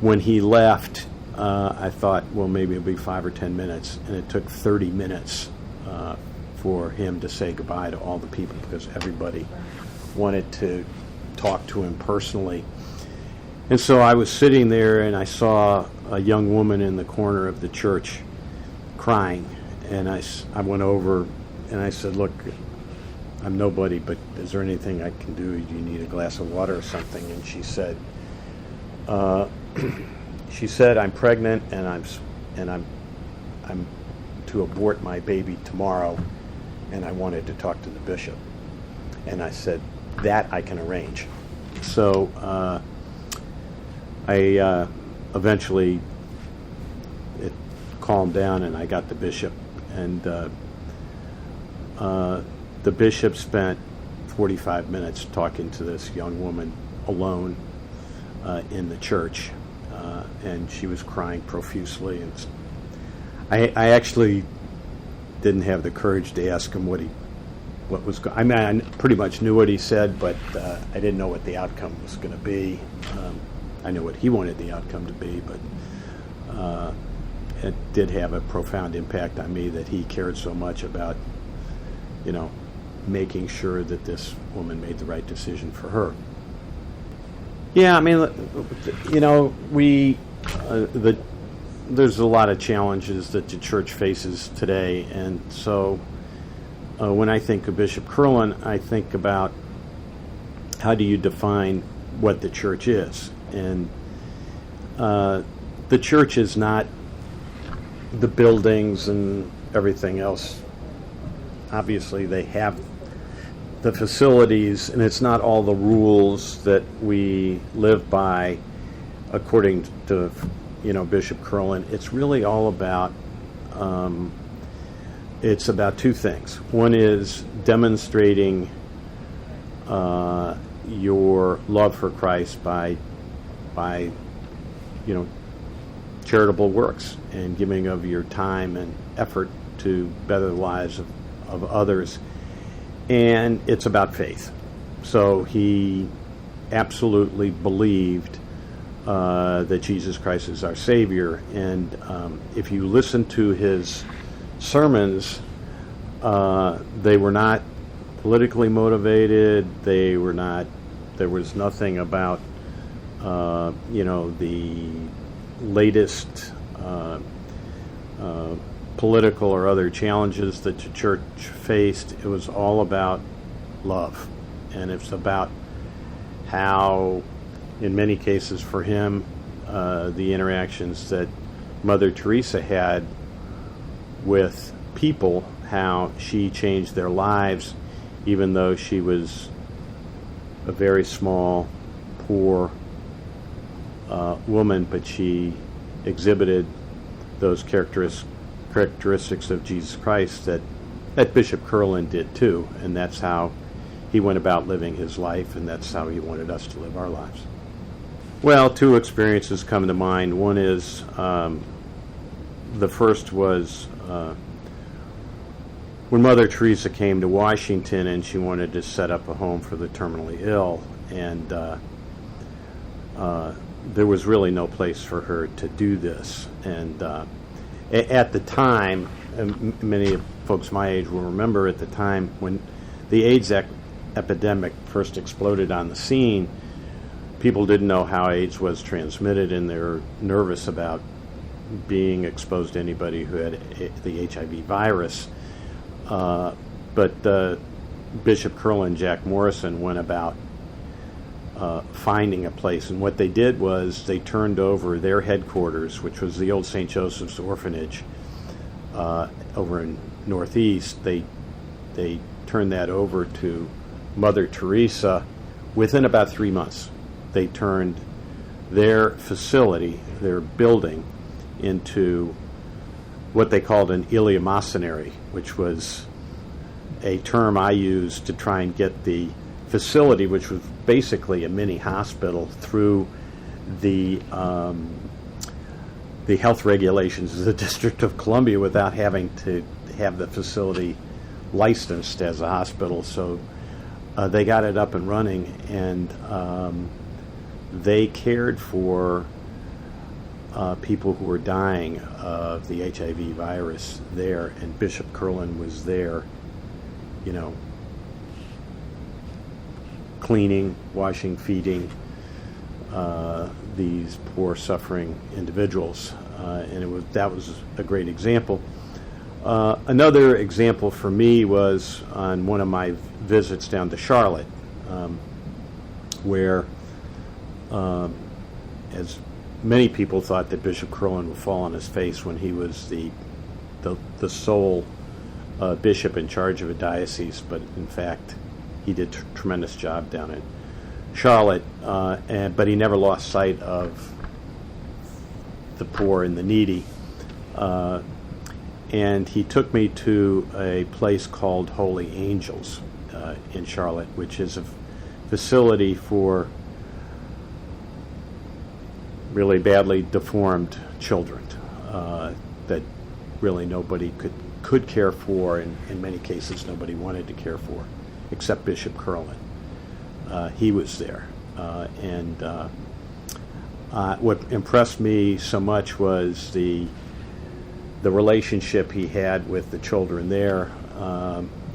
when he left, I thought, well, maybe it'll be 5 or 10 minutes, and it took 30 minutes for him to say goodbye to all the people, because everybody wanted to talk to him personally. And so I was sitting there, and I saw a young woman in the corner of the church crying, and I went over and I said, "Look, I'm nobody, but is there anything I can do? Do you need a glass of water or something?" And she said, "I'm pregnant, and I'm to abort my baby tomorrow, and I wanted to talk to the bishop." And I said, "That I can arrange." So I eventually, it calmed down, and I got the bishop, and the bishop spent 45 minutes talking to this young woman alone in the church, and she was crying profusely. And I actually didn't have the courage to ask him what was going. I mean, I pretty much knew what he said, but I didn't know what the outcome was going to be. I knew what he wanted the outcome to be, but it did have a profound impact on me that he cared so much about, making sure that this woman made the right decision for her. Yeah, I mean, there's a lot of challenges that the church faces today, and so when I think of Bishop Curlin, I think about how do you define what the church is. And the church is not the buildings and everything else. Obviously, they have the facilities, and it's not all the rules that we live by according to, Bishop Curlin. It's really all about, it's about two things. One is demonstrating your love for Christ by charitable works and giving of your time and effort to better the lives of others. And it's about faith. So he absolutely believed that Jesus Christ is our Savior. And if you listen to his sermons, they were not politically motivated. There was nothing about, the latest political or other challenges that the church faced. It was all about love. And it's about how, in many cases for him, the interactions that Mother Teresa had with people, how she changed their lives, even though she was a very small, poor woman, but she exhibited those characteristics of Jesus Christ that Bishop Curlin did too, and that's how he went about living his life, and that's how he wanted us to live our lives. Well, two experiences come to mind. One is, the first was when Mother Teresa came to Washington and she wanted to set up a home for the terminally ill, and there was really no place for her to do this. And at the time, and many folks my age will remember, at the time when the AIDS epidemic first exploded on the scene, people didn't know how AIDS was transmitted, and they were nervous about being exposed to anybody who had the HIV virus. But Bishop Curlin, Jack Morrison, went about finding a place. And what they did was they turned over their headquarters, which was the old St. Joseph's Orphanage over in Northeast. They turned that over to Mother Teresa within about 3 months. They turned their facility, their building, into what they called an eleemosynary, which was a term I used to try and get the facility, which was basically a mini hospital, through the health regulations of the District of Columbia without having to have the facility licensed as a hospital. So they got it up and running, and they cared for people who were dying of the HIV virus there, and Bishop Curlin was there, cleaning, washing, feeding these poor, suffering individuals, and that was a great example. Another example for me was on one of my visits down to Charlotte, where, as many people thought that Bishop Curlin would fall on his face when he was the sole bishop in charge of a diocese, but in fact he did a tremendous job down in Charlotte, but he never lost sight of the poor and the needy. And he took me to a place called Holy Angels in Charlotte, which is a facility for really badly deformed children that really nobody could care for, and in many cases nobody wanted to care for, except Bishop Curlin. He was there, and what impressed me so much was the relationship he had with the children there.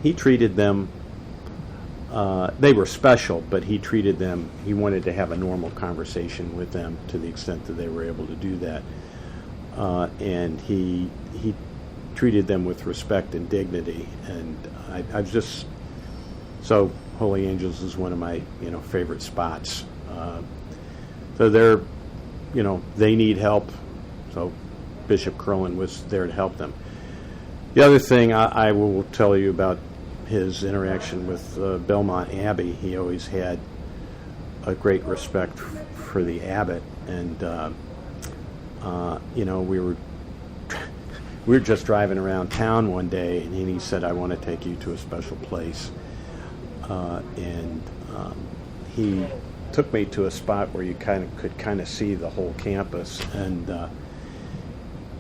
He treated them, they were special, but he wanted to have a normal conversation with them to the extent that they were able to do that. And he treated them with respect and dignity. And I've just, so Holy Angels is one of my, favorite spots. So they're, they need help. So Bishop Curlin was there to help them. The other thing I will tell you about his interaction with Belmont Abbey, he always had a great respect for the abbot, and we were just driving around town one day, and he said, "I want to take you to a special place," and he took me to a spot where you could see the whole campus, and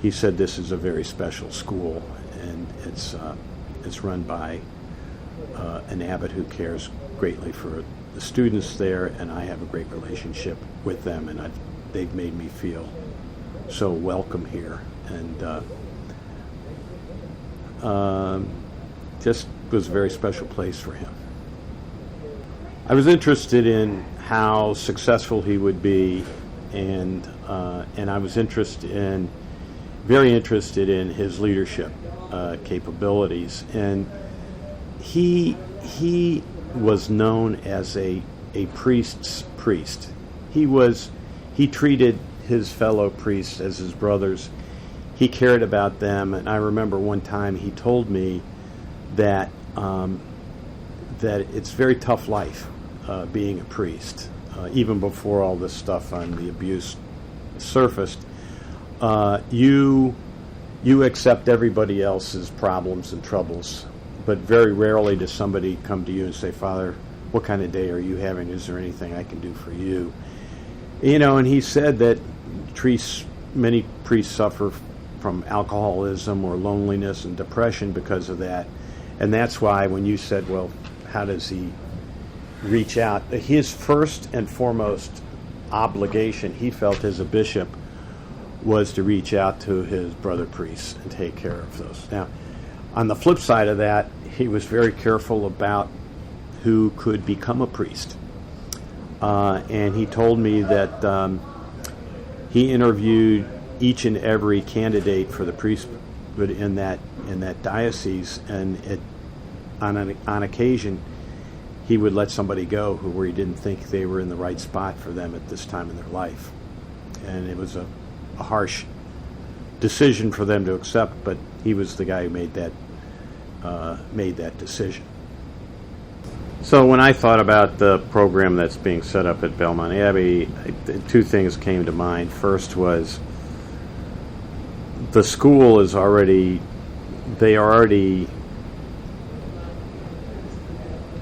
he said, "This is a very special school, and it's run by an abbot who cares greatly for the students there, and I have a great relationship with them, and they've made me feel so welcome here, and just was a very special place for him. I was interested in how successful he would be, and I was very interested in his leadership capabilities. And he was known as a priest's priest. He treated his fellow priests as his brothers. He cared about them, and I remember one time he told me that it's a very tough life being a priest. Even before all this stuff on the abuse surfaced, you accept everybody else's problems and troubles, but very rarely does somebody come to you and say, "Father, what kind of day are you having? Is there anything I can do for you?" And he said that many priests suffer from alcoholism or loneliness and depression because of that. And that's why when you said, well, how does he reach out? His first and foremost obligation, he felt as a bishop, was to reach out to his brother priests and take care of those. Now, on the flip side of that, he was very careful about who could become a priest. And he told me that he interviewed each and every candidate for the priesthood in that diocese, and on occasion he would let somebody go where he didn't think they were in the right spot for them at this time in their life. And it was a harsh decision for them to accept, but he was the guy who made that decision. So when I thought about the program that's being set up at Belmont Abbey, two things came to mind. First was the school is already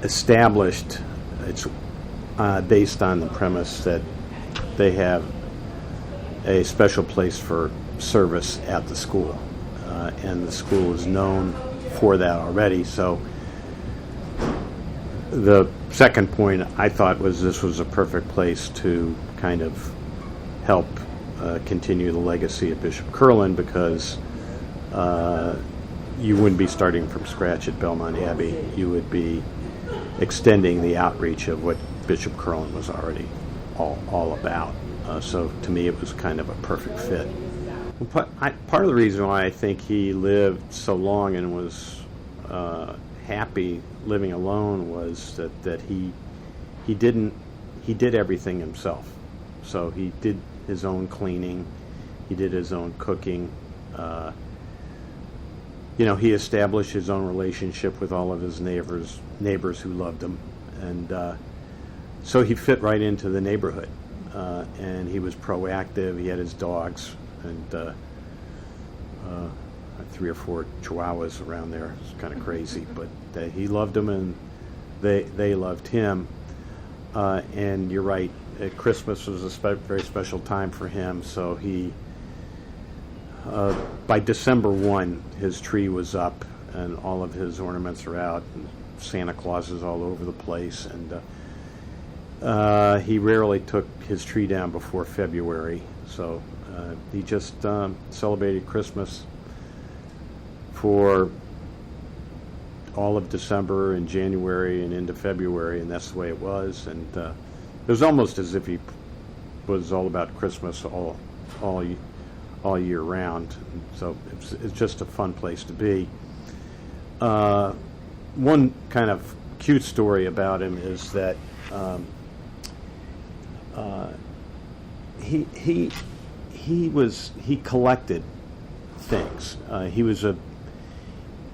established. It's based on the premise that they have a special place for service at the school, and the school is known for that already. So the second point I thought was this was a perfect place to kind of help continue the legacy of Bishop Curlin, because you wouldn't be starting from scratch at Belmont Abbey. You would be extending the outreach of what Bishop Curlin was already all about. So to me, it was kind of a perfect fit. Part of the reason why I think he lived so long and was happy living alone was that he did everything himself. So he did his own cleaning, he did his own cooking. He established his own relationship with all of his neighbors who loved him, and so he fit right into the neighborhood. And he was proactive. He had his dogs, and 3 or 4 chihuahuas around there. It's kind of crazy, but he loved them, and they loved him. And you're right, Christmas was a very special time for him. So he, by December 1, his tree was up, and all of his ornaments are out, and Santa Claus is all over the place, and he rarely took his tree down before February. So he just celebrated Christmas for all of December and January and into February, and that's the way it was. And it was almost as if he was all about Christmas all year round. So it's just a fun place to be. One kind of cute story about him is that he collected things.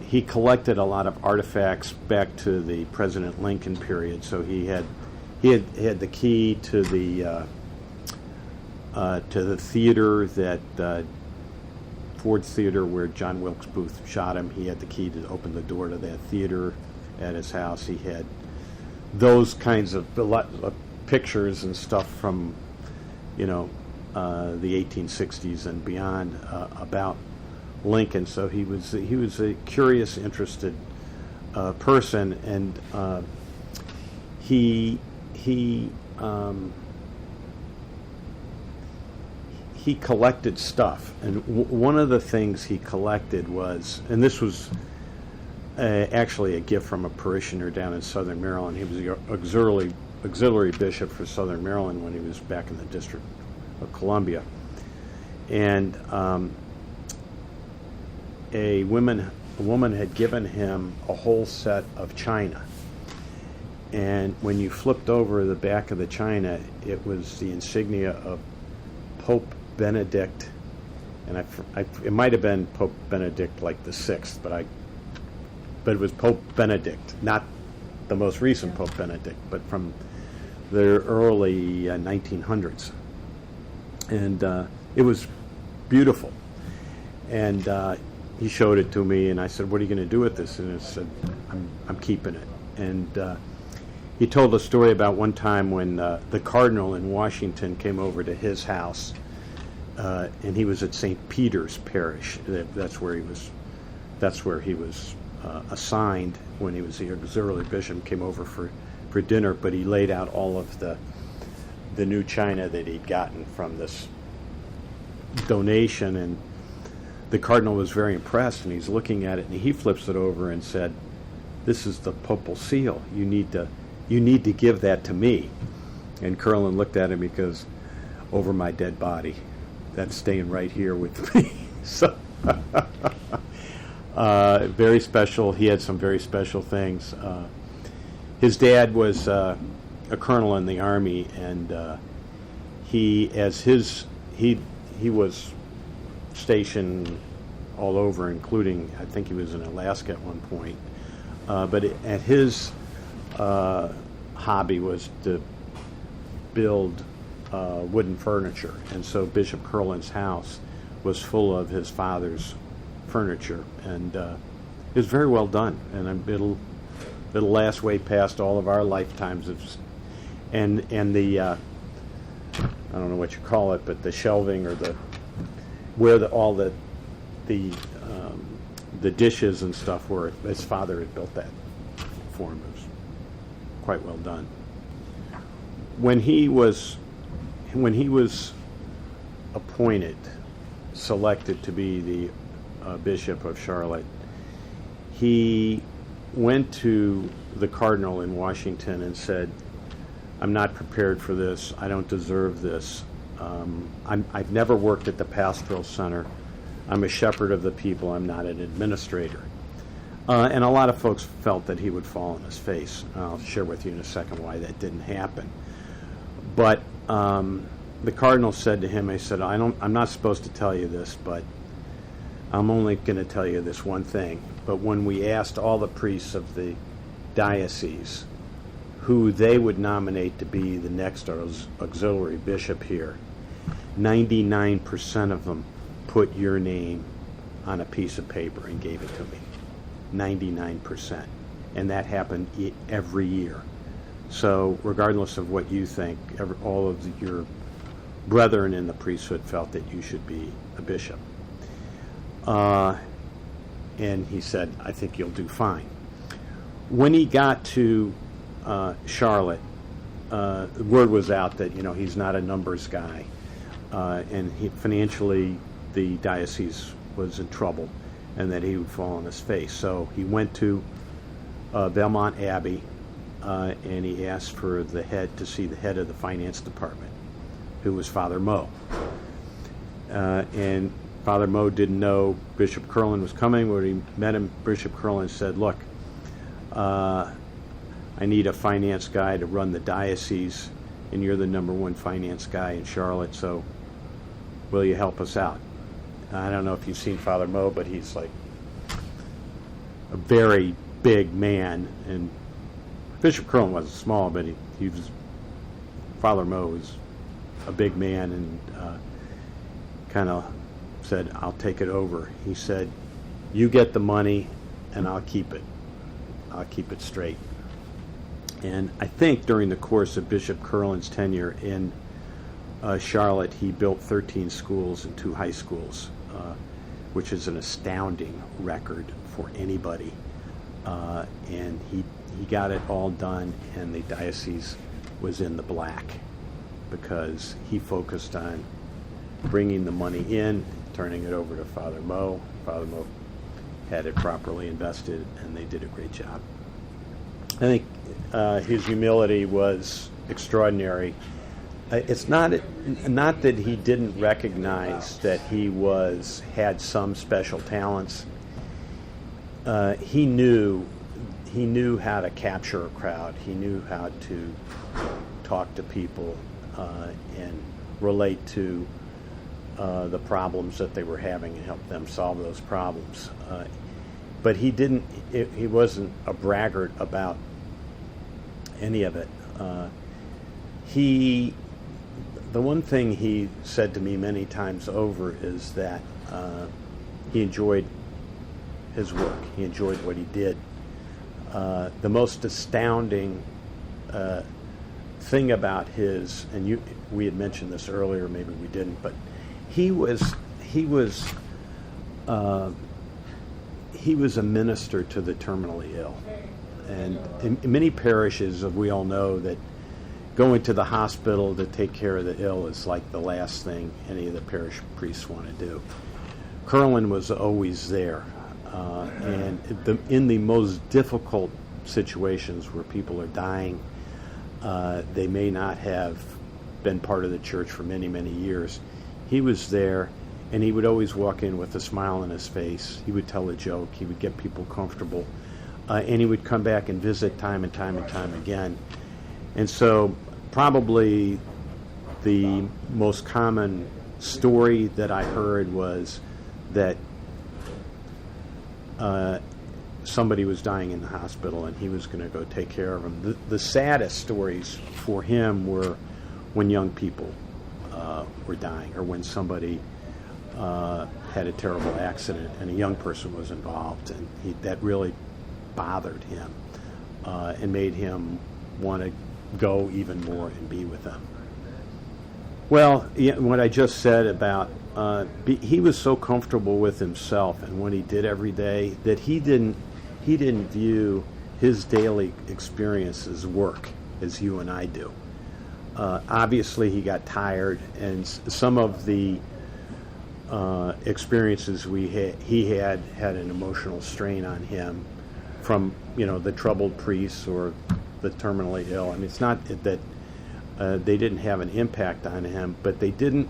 He collected a lot of artifacts back to the President Lincoln period. So he had the key to the theater, that Ford's Theater where John Wilkes Booth shot him. He had the key to open the door to that theater at his house. He had those kinds of pictures and stuff from the 1860s and beyond about Lincoln. So he was a curious, interested person, and he collected stuff, and one of the things he collected was, and this was actually a gift from a parishioner down in Southern Maryland. He was the auxiliary bishop for Southern Maryland when he was back in the District of Columbia, and a woman had given him a whole set of china. And when you flipped over the back of the china, it was the insignia of Pope Benedict, and it might have been Pope Benedict like the sixth, but it was Pope Benedict, not the most recent Pope Benedict, but from the early 1900s, and it was beautiful. And he showed it to me, and I said, "What are you going to do with this?" And he said, "I'm keeping it." And he told a story about one time when the cardinal in Washington came over to his house, and he was at St. Peter's Parish. That's where he was assigned when he was the auxiliary bishop. Came over for dinner, but he laid out all of the new china that he'd gotten from this donation, and the cardinal was very impressed, and he's looking at it, and he flips it over and said, "This is the papal seal. You need to give that to me." And Curlin looked at him because, "Over my dead body, that's staying right here with me." So very special. He had some very special things. His dad was a colonel in the Army, and he was stationed all over, including, I think he was in Alaska at one point. But his hobby was to build wooden furniture, and so Bishop Curlin's house was full of his father's furniture, and it was very well done, and it'll last way past all of our lifetimes. And the I don't know what you call it, but the shelving or all the dishes and stuff were, his father had built that for him. It was quite well done. When he was selected to be the Bishop of Charlotte, he went to the cardinal in Washington and said, "I'm not prepared for this. I don't deserve this. I've never worked at the pastoral center. I'm a shepherd of the people. I'm not an administrator." And a lot of folks felt that he would fall on his face. I'll share with you in a second why that didn't happen. But the cardinal said to him, he said, "I'm not supposed to tell you this, but I'm only going to tell you this one thing. But when we asked all the priests of the diocese who they would nominate to be the next auxiliary bishop here, 99% of them put your name on a piece of paper and gave it to me. 99%. And that happened every year. So regardless of what you think, all of your brethren in the priesthood felt that you should be a bishop." And he said, "I think you'll do fine." When he got to Charlotte, the word was out that he's not a numbers guy, and financially the diocese was in trouble, and that he would fall on his face. So he went to Belmont Abbey, and he asked for to see the head of the finance department, who was Father Moe. And Father Moe didn't know Bishop Curlin was coming. When he met him, Bishop Curlin said, "Look, I need a finance guy to run the diocese, and you're the #1 finance guy in Charlotte, so will you help us out?" I don't know if you've seen Father Moe, but he's like a very big man, and Bishop Curlin wasn't small, but Father Moe was a big man, and kind of said, "I'll take it over." He said, "You get the money, and I'll keep it. I'll keep it straight." And I think during the course of Bishop Curlin's tenure in Charlotte, he built 13 schools and 2 high schools, which is an astounding record for anybody. And he got it all done, and the diocese was in the black because he focused on bringing the money in, turning it over to Father Mo. Father Mo had it properly invested, and they did a great job. I think his humility was extraordinary. It's not that he didn't recognize that he had some special talents. He knew how to capture a crowd. He knew how to talk to people and relate to the problems that they were having and help them solve those problems. But he wasn't a braggart about any of it. The one thing he said to me many times over is that he enjoyed his work. He enjoyed what he did. The most astounding thing about we had mentioned this earlier, maybe we didn't, but he was a minister to the terminally ill. And in many parishes, we all know that going to the hospital to take care of the ill is like the last thing any of the parish priests want to do. Curlin was always there. And in the most difficult situations where people are dying, they may not have been part of the church for many, many years. He was there, and he would always walk in with a smile on his face. He would tell a joke. He would get people comfortable. And he would come back and visit time and time and time again. And so probably the most common story that I heard was that somebody was dying in the hospital and he was going to go take care of them. The saddest stories for him were when young people were dying, or when somebody had a terrible accident and a young person was involved, and that really bothered him and made him want to go even more and be with them. Well, what I just said about he was so comfortable with himself and what he did every day that he didn't view his daily experience as work as you and I do. Obviously, he got tired, and some of the experiences he had an emotional strain on him from the troubled priests or the terminally ill. I mean, it's not that they didn't have an impact on him, but they didn't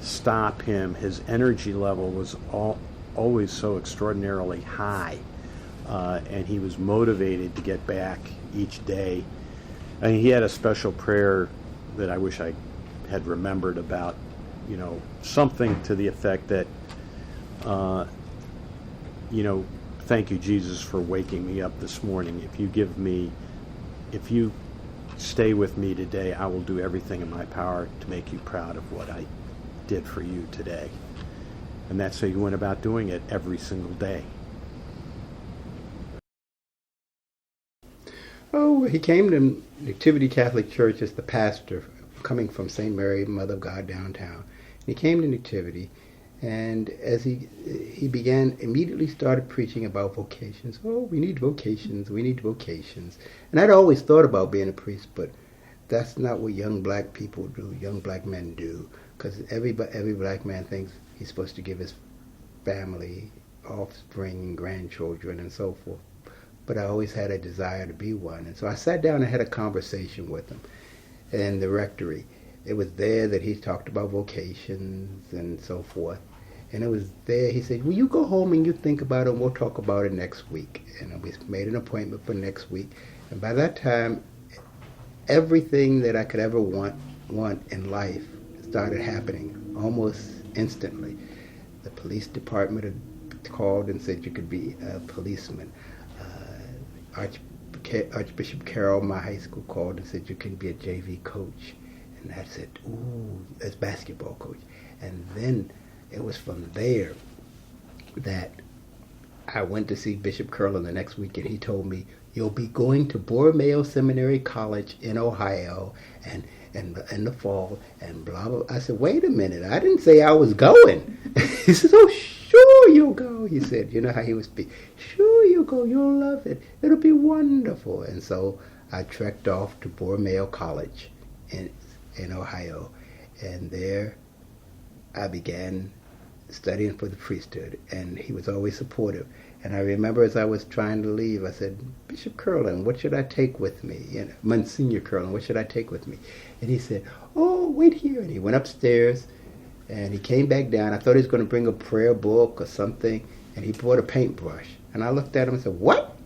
stop him. His energy level was always so extraordinarily high, and he was motivated to get back each day. And he had a special prayer that I wish I had remembered about, something to the effect that, thank you, Jesus, for waking me up this morning. If you stay with me today, I will do everything in my power to make you proud of what I did for you today. And that's how he went about doing it every single day. Oh, he came to Nativity Catholic Church as the pastor, coming from St. Mary, Mother of God, downtown. He came to Nativity, and as he began, immediately started preaching about vocations. Oh, we need vocations, we need vocations. And I'd always thought about being a priest, but that's not what young black people do, young black men do, because every black man thinks he's supposed to give his family offspring, grandchildren, and so forth. But I always had a desire to be one. And so I sat down and had a conversation with him in the rectory. It was there that he talked about vocations and so forth. And it was there, he said, will you go home and you think about it, and we'll talk about it next week. And we made an appointment for next week. And by that time, everything that I could ever want in life started happening almost instantly. The police department had called and said you could be a policeman. Archbishop Carroll, my high school, called and said you can be a JV coach. And I said, ooh, as basketball coach. And then it was from there that I went to see Bishop Curlin the next week, and he told me, you'll be going to Borromeo Seminary College in Ohio and in the fall, and blah, blah. I said, wait a minute, I didn't say I was going. He says, oh, sure you'll go. He said, you know how he would speak. Sure you'll go, you'll love it. It'll be wonderful. And so I trekked off to Borromeo College in Ohio, and there I began studying for the priesthood, and he was always supportive. And I remember as I was trying to leave, I said, Bishop Curlin, what should I take with me? Monsignor Curlin, what should I take with me? And he said, oh, wait here. And he went upstairs, and he came back down. I thought he was going to bring a prayer book or something, and he brought a paintbrush. And I looked at him and said, what?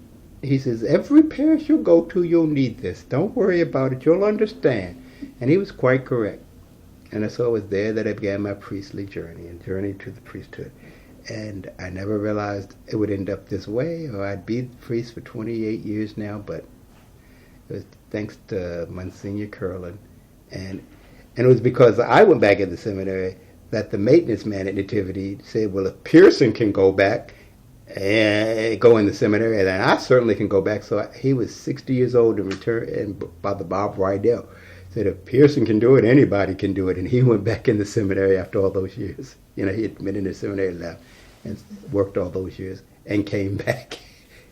He says, every parish you go to, you'll need this. Don't worry about it. You'll understand. And he was quite correct. And so it was there that I began my priestly journey and journey to the priesthood. And I never realized it would end up this way, or I'd be priest for 28 years now, but it was thanks to Monsignor Curlin. And it was because I went back in the seminary that the maintenance man at Nativity said, well, if Pearson can go back and go in the seminary, then I certainly can go back. So he was 60 years old and returned, and Father Bob Rydell said, if Pearson can do it, anybody can do it. And he went back in the seminary after all those years. You know, he had been in the seminary, left, and worked all those years, and came back.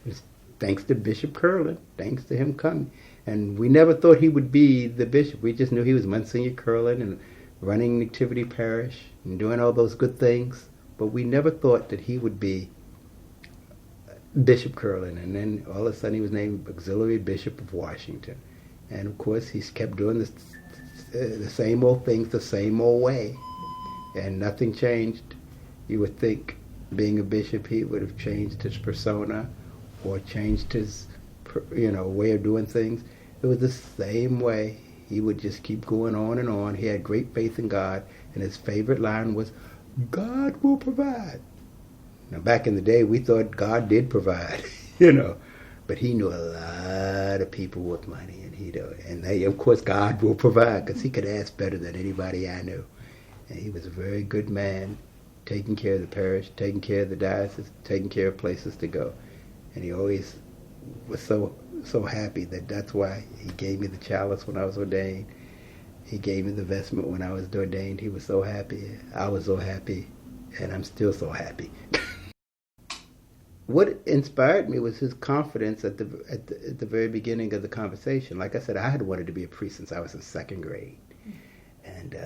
It was thanks to Bishop Curlin, thanks to him coming. And we never thought he would be the bishop. We just knew he was Monsignor Curlin and running Nativity Parish and doing all those good things. But we never thought that he would be Bishop Curlin. And then all of a sudden he was named Auxiliary Bishop of Washington. And of course he's kept doing the same old things the same old way. And nothing changed. You would think being a bishop he would have changed his persona or changed his way of doing things. It was the same way. He would just keep going on and on. He had great faith in God, and his favorite line was, God will provide. Now, back in the day, we thought God did provide, but he knew a lot of people with money, and of course, God will provide, because he could ask better than anybody I knew. And he was a very good man, taking care of the parish, taking care of the diocese, taking care of places to go. And he always was so happy that's why he gave me the chalice when I was ordained. He gave me the vestment when I was ordained. He was so happy. I was so happy, and I'm still so happy. What inspired me was his confidence at the very beginning of the conversation. Like I said, I had wanted to be a priest since I was in second grade, and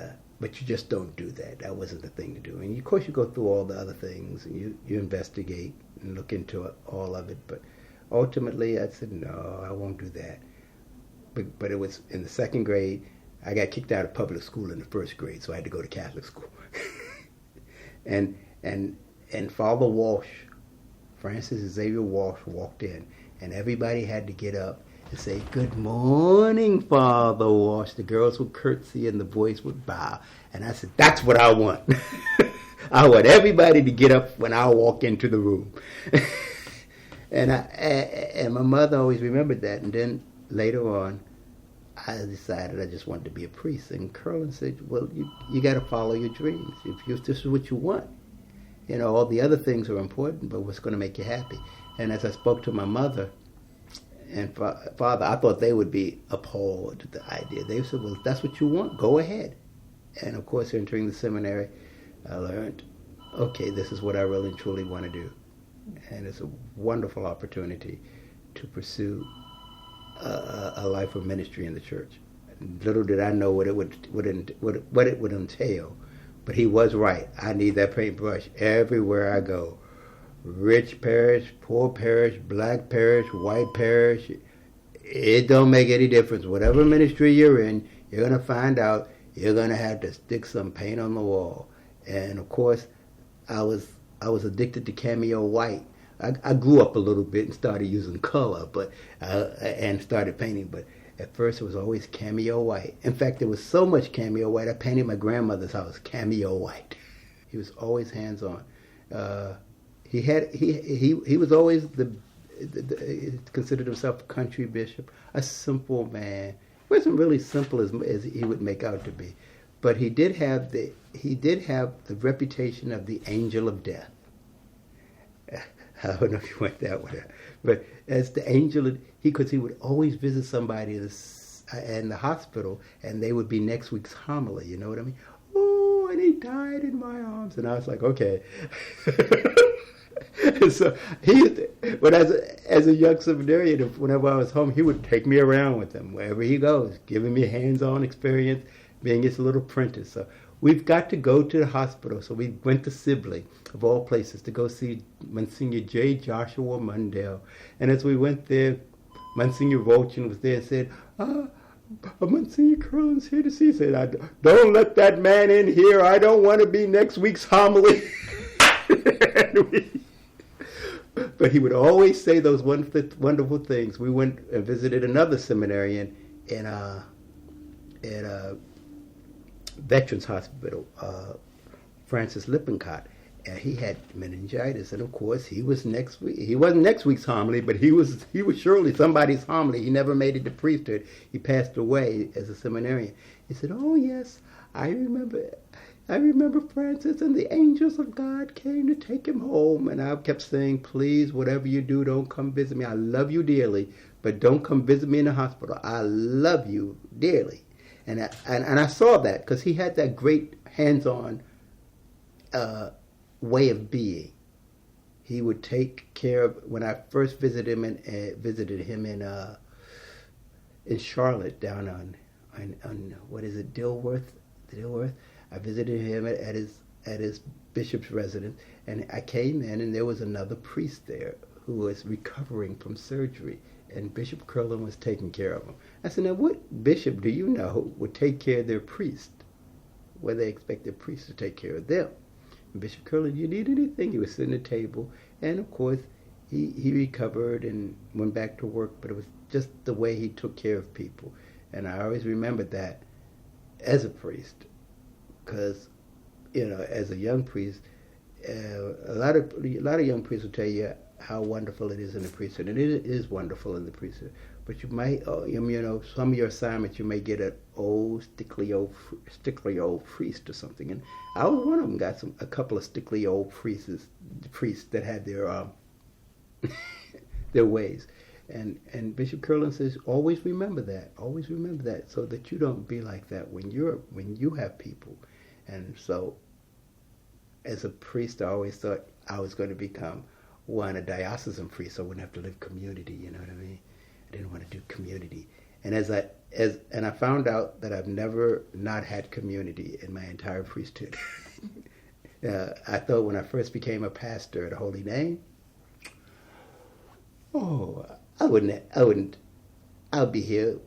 but you just don't do that. That wasn't the thing to do. And of course, you go through all the other things, and you investigate and look into all of it. But ultimately, I said, no, I won't do that. But it was in the second grade. I got kicked out of public school in the first grade, so I had to go to Catholic school. and Father Walsh, Francis Xavier Walsh, walked in, and everybody had to get up and say, good morning, Father Walsh. The girls would curtsy and the boys would bow. And I said, that's what I want. I want everybody to get up when I walk into the room. And my mother always remembered that. And then later on, I decided I just wanted to be a priest. And Curlin said, well, you got to follow your dreams. If this is what you want. All the other things are important, but what's going to make you happy? And as I spoke to my mother and father, I thought they would be appalled at the idea. They said, well, if that's what you want, go ahead. And of course, entering the seminary, I learned, okay, this is what I really and truly want to do. And it's a wonderful opportunity to pursue a life of ministry in the church. Little did I know what it would entail, but he was right. I need that paintbrush everywhere I go. Rich parish, poor parish, black parish, white parish. It don't make any difference. Whatever ministry you're in, you're going to find out you're going to have to stick some paint on the wall. And of course, I was addicted to cameo white. I grew up a little bit and started using color, and started painting. But at first, it was always cameo white. In fact, there was so much cameo white. I painted my grandmother's house cameo white. He was always hands on. He was always considered himself a country bishop, a simple man. He wasn't really simple as he would make out to be, but he did have the reputation of the angel of death. I don't know if you went that way, but as the angel, because he would always visit somebody in the hospital, and they would be next week's homily. You know what I mean? Oh, and he died in my arms, and I was like, okay. So but as a young seminarian, whenever I was home, he would take me around with him wherever he goes, giving me hands-on experience, being his little apprentice. So we've got to go to the hospital. So we went to Sibley, of all places, to go see Monsignor J. Joshua Mundell. And as we went there, Monsignor Volchin was there and said, Monsignor Curlin's here to see. He said, don't let that man in here. I don't want to be next week's homily. But he would always say those wonderful things. We went and visited another seminarian in a Veterans Hospital, Francis Lippincott, and he had meningitis. And of course, he was next week. He wasn't next week's homily, but he was surely somebody's homily. He never made it to priesthood. He passed away as a seminarian. He said, "Oh yes, I remember Francis, and the angels of God came to take him home." And I kept saying, "Please, whatever you do, don't come visit me. I love you dearly, but don't come visit me in the hospital. I love you dearly." And I saw that because he had that great hands-on way of being. He would take care of. When I first visited him in Charlotte, down on what is it, Dilworth. I visited him at his bishop's residence, and I came in, and there was another priest there who was recovering from surgery, and Bishop Curlin was taking care of him. I said, "Now, what bishop do you know would take care of their priest, where they expect their priest to take care of them?" And Bishop Curlin, "You need anything?" He was sitting at the table, and of course, he recovered and went back to work, but it was just the way he took care of people. And I always remembered that as a priest, because, as a young priest, a lot of young priests will tell you how wonderful it is in the priesthood, and it is wonderful in the priesthood. But you might, some of your assignments, you may get an stickly old priest or something. And I was one of them. Got a couple of stickly old priests that had their their ways. And Bishop Curlin says, always remember that, so that you don't be like that when you have people. And so, as a priest, I always thought I was going to become a diocesan priest, so I wouldn't have to live community. You know what I mean? I didn't want to do community. And and I found out that I've never not had community in my entire priesthood. I thought when I first became a pastor at Holy Name, I would be here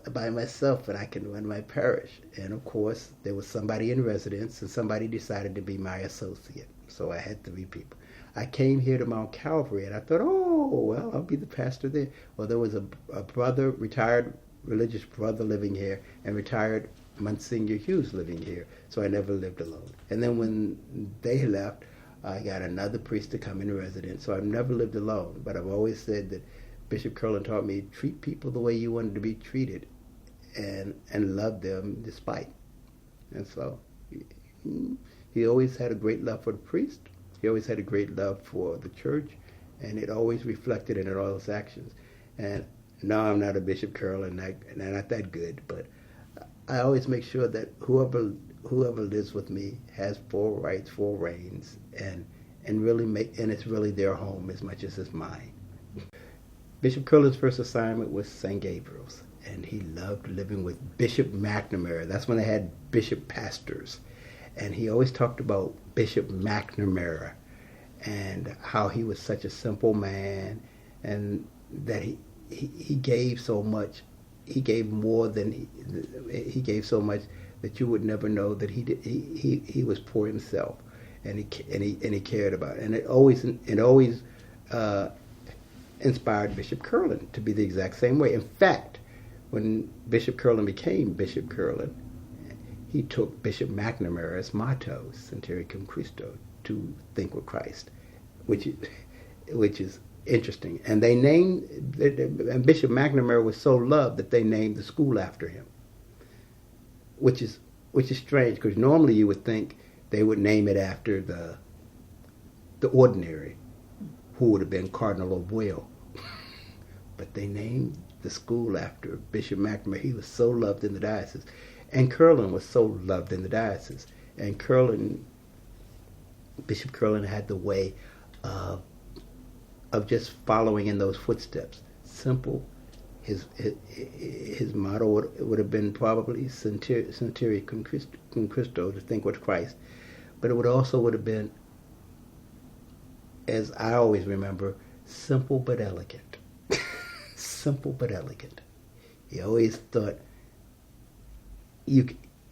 by myself, and I can run my parish. And of course, there was somebody in residence, and somebody decided to be my associate. So I had 3 people. I came here to Mount Calvary, and I thought, I'll be the pastor there. Well, there was a brother, retired religious brother living here, and retired Monsignor Hughes living here. So I never lived alone. And then when they left, I got another priest to come in residence. So I've never lived alone. But I've always said that Bishop Curlin taught me, treat people the way you wanted to be treated, and love them despite. And so he always had a great love for the priest. He always had a great love for the church, and it always reflected in all his actions. And no, I'm not a Bishop Curlin, and not that good, but I always make sure that whoever lives with me has full rights, full reigns, and it's really their home as much as it's mine. Bishop Curlin's first assignment was St. Gabriel's, and he loved living with Bishop McNamara. That's when they had bishop pastors. And he always talked about Bishop McNamara and how he was such a simple man, and that he gave so much. He gave more than he gave so much that you would never know that he was poor himself, and he cared about it. And it always inspired Bishop Curlin to be the exact same way. In fact, when Bishop Curlin became Bishop Curlin, he took Bishop McNamara's motto, Centeri Cum Christo, to think with Christ, which is interesting. And and Bishop McNamara was so loved that they named the school after him, which is strange, because normally you would think they would name it after the ordinary, who would have been Cardinal O'Boyle. But they named the school after Bishop McNamara. He was so loved in the diocese. And Curlin was so loved in the diocese. And Bishop Curlin had the way of just following in those footsteps. Simple, his motto would have been probably Centuria cum Christo, to think with Christ, but it would have been, as I always remember, simple but elegant. Simple but elegant. He always thought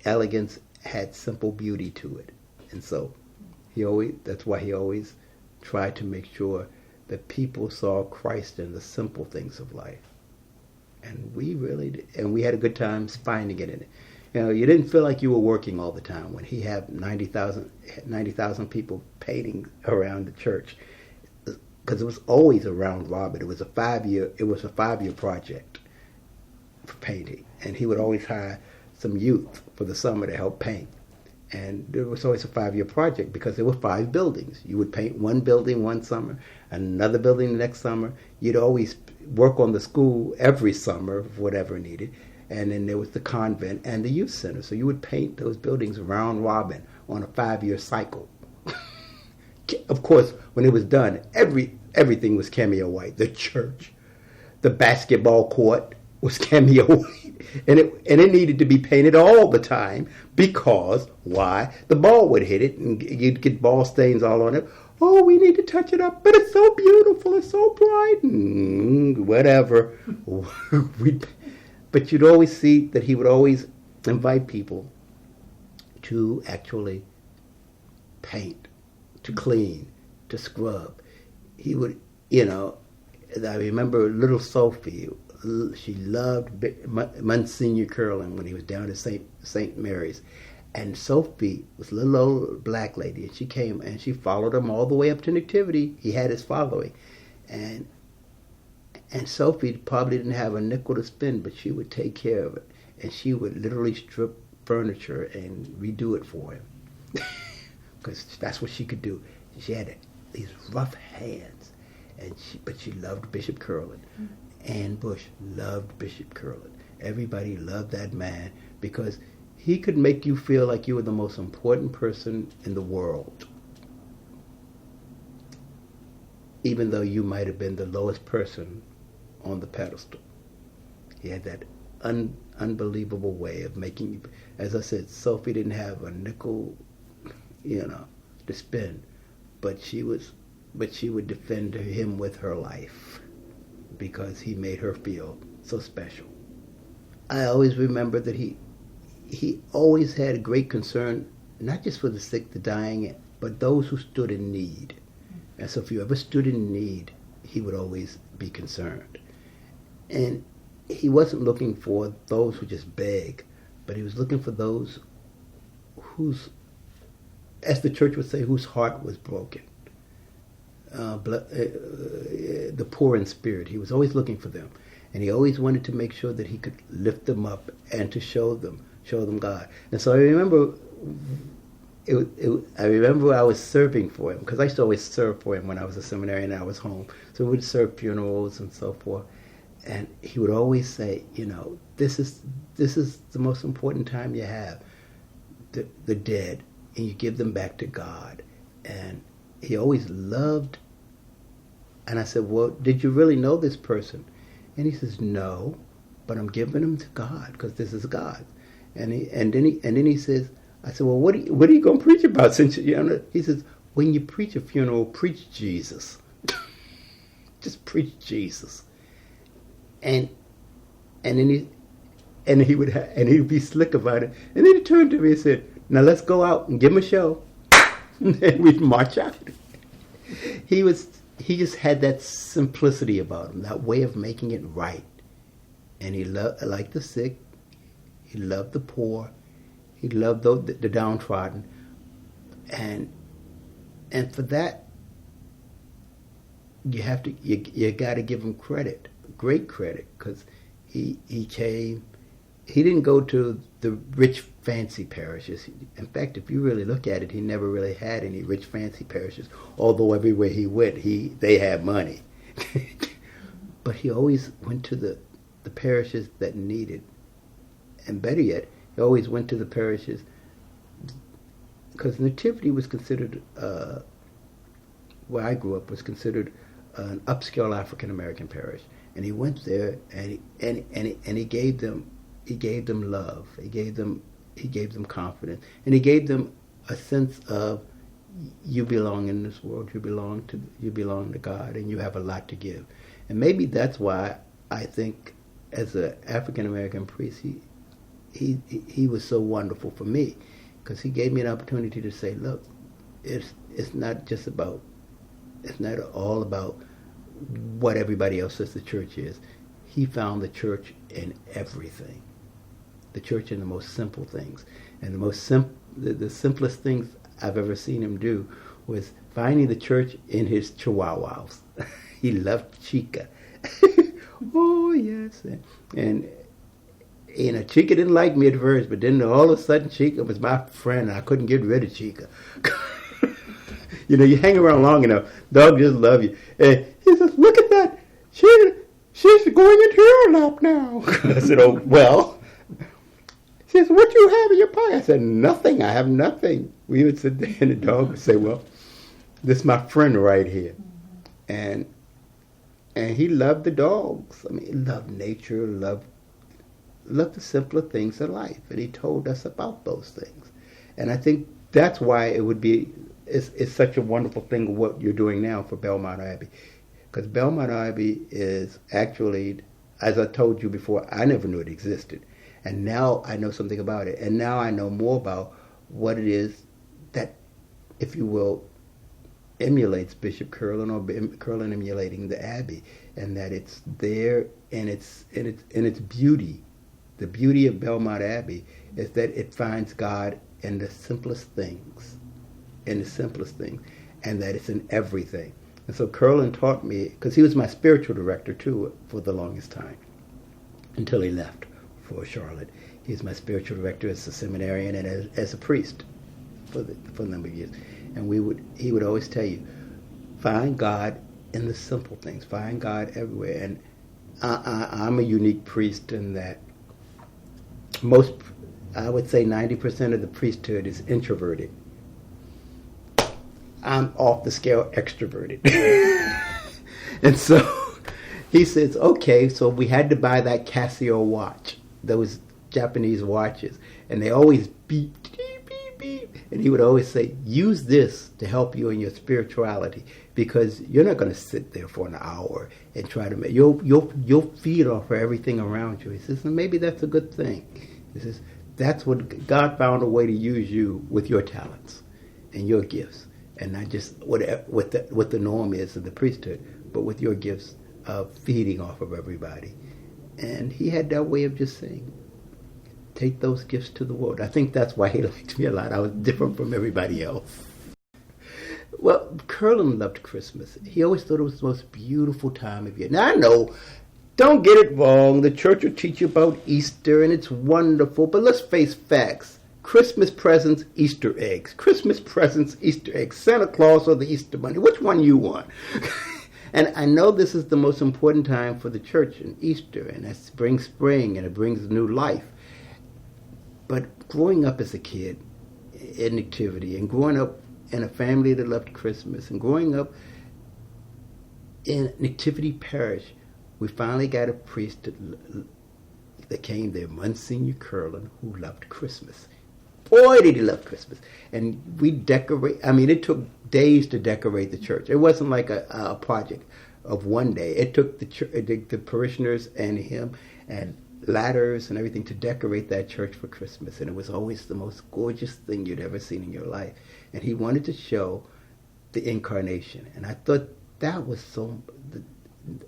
elegance had simple beauty to it, and so that's why he always tried to make sure that people saw Christ in the simple things of life. And we really did. And we had a good time finding it in it. You know, you didn't feel like you were working all the time when he had 90,000 people painting around the church, because it was always around Robert. It was a 5-year project for painting, and he would always hire some youth for the summer to help paint. And it was always a 5-year project because there were 5 buildings. You would paint one building one summer, another building the next summer. You'd always work on the school every summer, whatever needed. And then there was the convent and the youth center. So you would paint those buildings round robin on a 5-year cycle. Of course, when it was done, everything was cameo white. The church, the basketball court was cameo white. And it needed to be painted all the time because, why? The ball would hit it and you'd get ball stains all on it. Oh, we need to touch it up, but it's so beautiful, it's so bright, whatever. But you'd always see that he would always invite people to actually paint, to clean, to scrub. He would, I remember little Sophie. She loved Monsignor Curlin when he was down at St. Mary's. And Sophie was a little old black lady, and she came and she followed him all the way up to Nativity. He had his following. And Sophie probably didn't have a nickel to spend, but she would take care of it. And she would literally strip furniture and redo it for him. Because that's what she could do. She had these rough hands, but she loved Bishop Curlin. Ann Bush loved Bishop Curlin. Everybody loved that man because he could make you feel like you were the most important person in the world, even though you might have been the lowest person on the pedestal. He had that unbelievable way of making you, as I said, Sophie didn't have a nickel, to spend, but she would defend him with her life because he made her feel so special. I always remember that he always had a great concern, not just for the sick, the dying, but those who stood in need. And so if you ever stood in need, he would always be concerned. And he wasn't looking for those who just beg, but he was looking for those whose, as the church would say, whose heart was broken. The poor in spirit. He was always looking for them. And he always wanted to make sure that he could lift them up and to show them God. And so I remember I was serving for him, because I used to always serve for him when I was a seminarian and I was home. So we would serve funerals and so forth. And he would always say, this is the most important time you have, the dead, and you give them back to God. And he always loved. And I said, well, did you really know this person? And he says, no, but I'm giving them to God because this is God. And then he says, I said, well, what are you going to preach about? Since he says, when you preach a funeral, preach Jesus. Just preach Jesus. And then he would be slick about it. And then he turned to me and said, now let's go out and give him a show. And we'd march out. He just had that simplicity about him, that way of making it right. And he liked the sick. He loved the poor. He loved the downtrodden. And for that, you got to give him credit, great credit, because he came. He didn't go to the rich, fancy parishes. In fact, if you really look at it, he never really had any rich, fancy parishes, although everywhere he went, they had money. But he always went to the parishes that needed. And better yet, he always went to the parishes, because Nativity was considered, where I grew up, was considered an upscale African-American parish. And he went there, and he gave them love. He gave them confidence, and he gave them a sense of, you belong in this world. You belong to God, and you have a lot to give. And maybe that's why I think, as an African American priest, he was so wonderful for me, because he gave me an opportunity to say, look, it's not all about what everybody else says the church is. He found the church in everything. The church in the most simple things. And the simplest things I've ever seen him do was finding the church in his chihuahuas. He loved Chica. Oh, yes. And Chica didn't like me at first, but then all of a sudden Chica was my friend, and I couldn't get rid of Chica. You hang around long enough, dog just love you. And he says, look at that. She's going into your lap now. I said, oh, well. She says, what do you have in your pocket? I said, nothing. I have nothing. We would sit there, and the dog would say, well, this is my friend right here. And he loved the dogs. I mean, he loved nature, loved the simpler things in life. And he told us about those things. And I think that's why it's such a wonderful thing what you're doing now for Belmont Abbey. Because Belmont Abbey is actually, as I told you before, I never knew it existed. And now I know something about it. And now I know more about what it is that, if you will, emulates Bishop Curlin, or Curlin emulating the Abbey. And that it's there in its beauty. The beauty of Belmont Abbey is that it finds God in the simplest things. And that it's in everything. And so Curlin taught me, because he was my spiritual director too for the longest time, until he left for Charlotte. He's my spiritual director as a seminarian and as a priest for a number of years. And he would always tell you, find God in the simple things, find God everywhere. And I'm a unique priest in that I would say 90% of the priesthood is introverted. I'm off the scale extroverted. And so he says, okay, so we had to buy that Casio watch, those Japanese watches, and they always beep, beep, beep, beep. And he would always say, use this to help you in your spirituality, because you're not going to sit there for an hour and try to you'll feed off of everything around you. He says, and maybe that's a good thing. He says, that's what God found a way to use you with your talents and your gifts. And not just what the norm is of the priesthood, but with your gifts of feeding off of everybody. And he had that way of just saying, take those gifts to the world. I think that's why he liked me a lot. I was different from everybody else. Well, Curlin loved Christmas. He always thought it was the most beautiful time of year. Now, I know, don't get it wrong. The church will teach you about Easter, and it's wonderful. But let's face facts. Christmas presents, Easter eggs. Christmas presents, Easter eggs. Santa Claus or the Easter Bunny. Which one you want? And I know this is the most important time for the church in Easter, and that brings spring, and it brings new life. But growing up as a kid in Nativity, and growing up in a family that loved Christmas, and growing up in Nativity Parish, we finally got a priest that came there, Monsignor Curlin, who loved Christmas. Boy, did he love Christmas. And it took days to decorate the church. It wasn't like a project of one day. It took the parishioners and him and ladders and everything to decorate that church for Christmas. And it was always the most gorgeous thing you'd ever seen in your life. And he wanted to show the incarnation. And I thought that was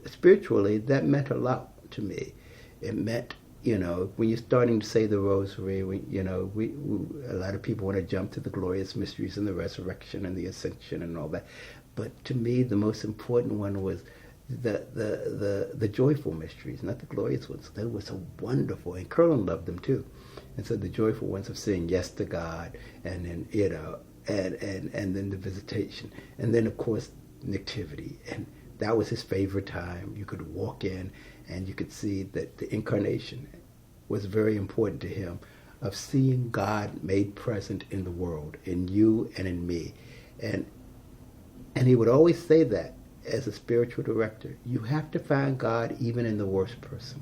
spiritually, that meant a lot to me. It meant, when you're starting to say the rosary, a lot of people want to jump to the glorious mysteries and the resurrection and the ascension and all that. But to me, the most important one was the joyful mysteries, not the glorious ones. They were so wonderful, and Curlin loved them too. And so the joyful ones of saying yes to God, and then and then the visitation, and then of course Nativity, and that was his favorite time. You could walk in and you could see that the incarnation was very important to him, of seeing God made present in the world, in you and in me. And he would always say that. as a spiritual director, you have to find God even in the worst person.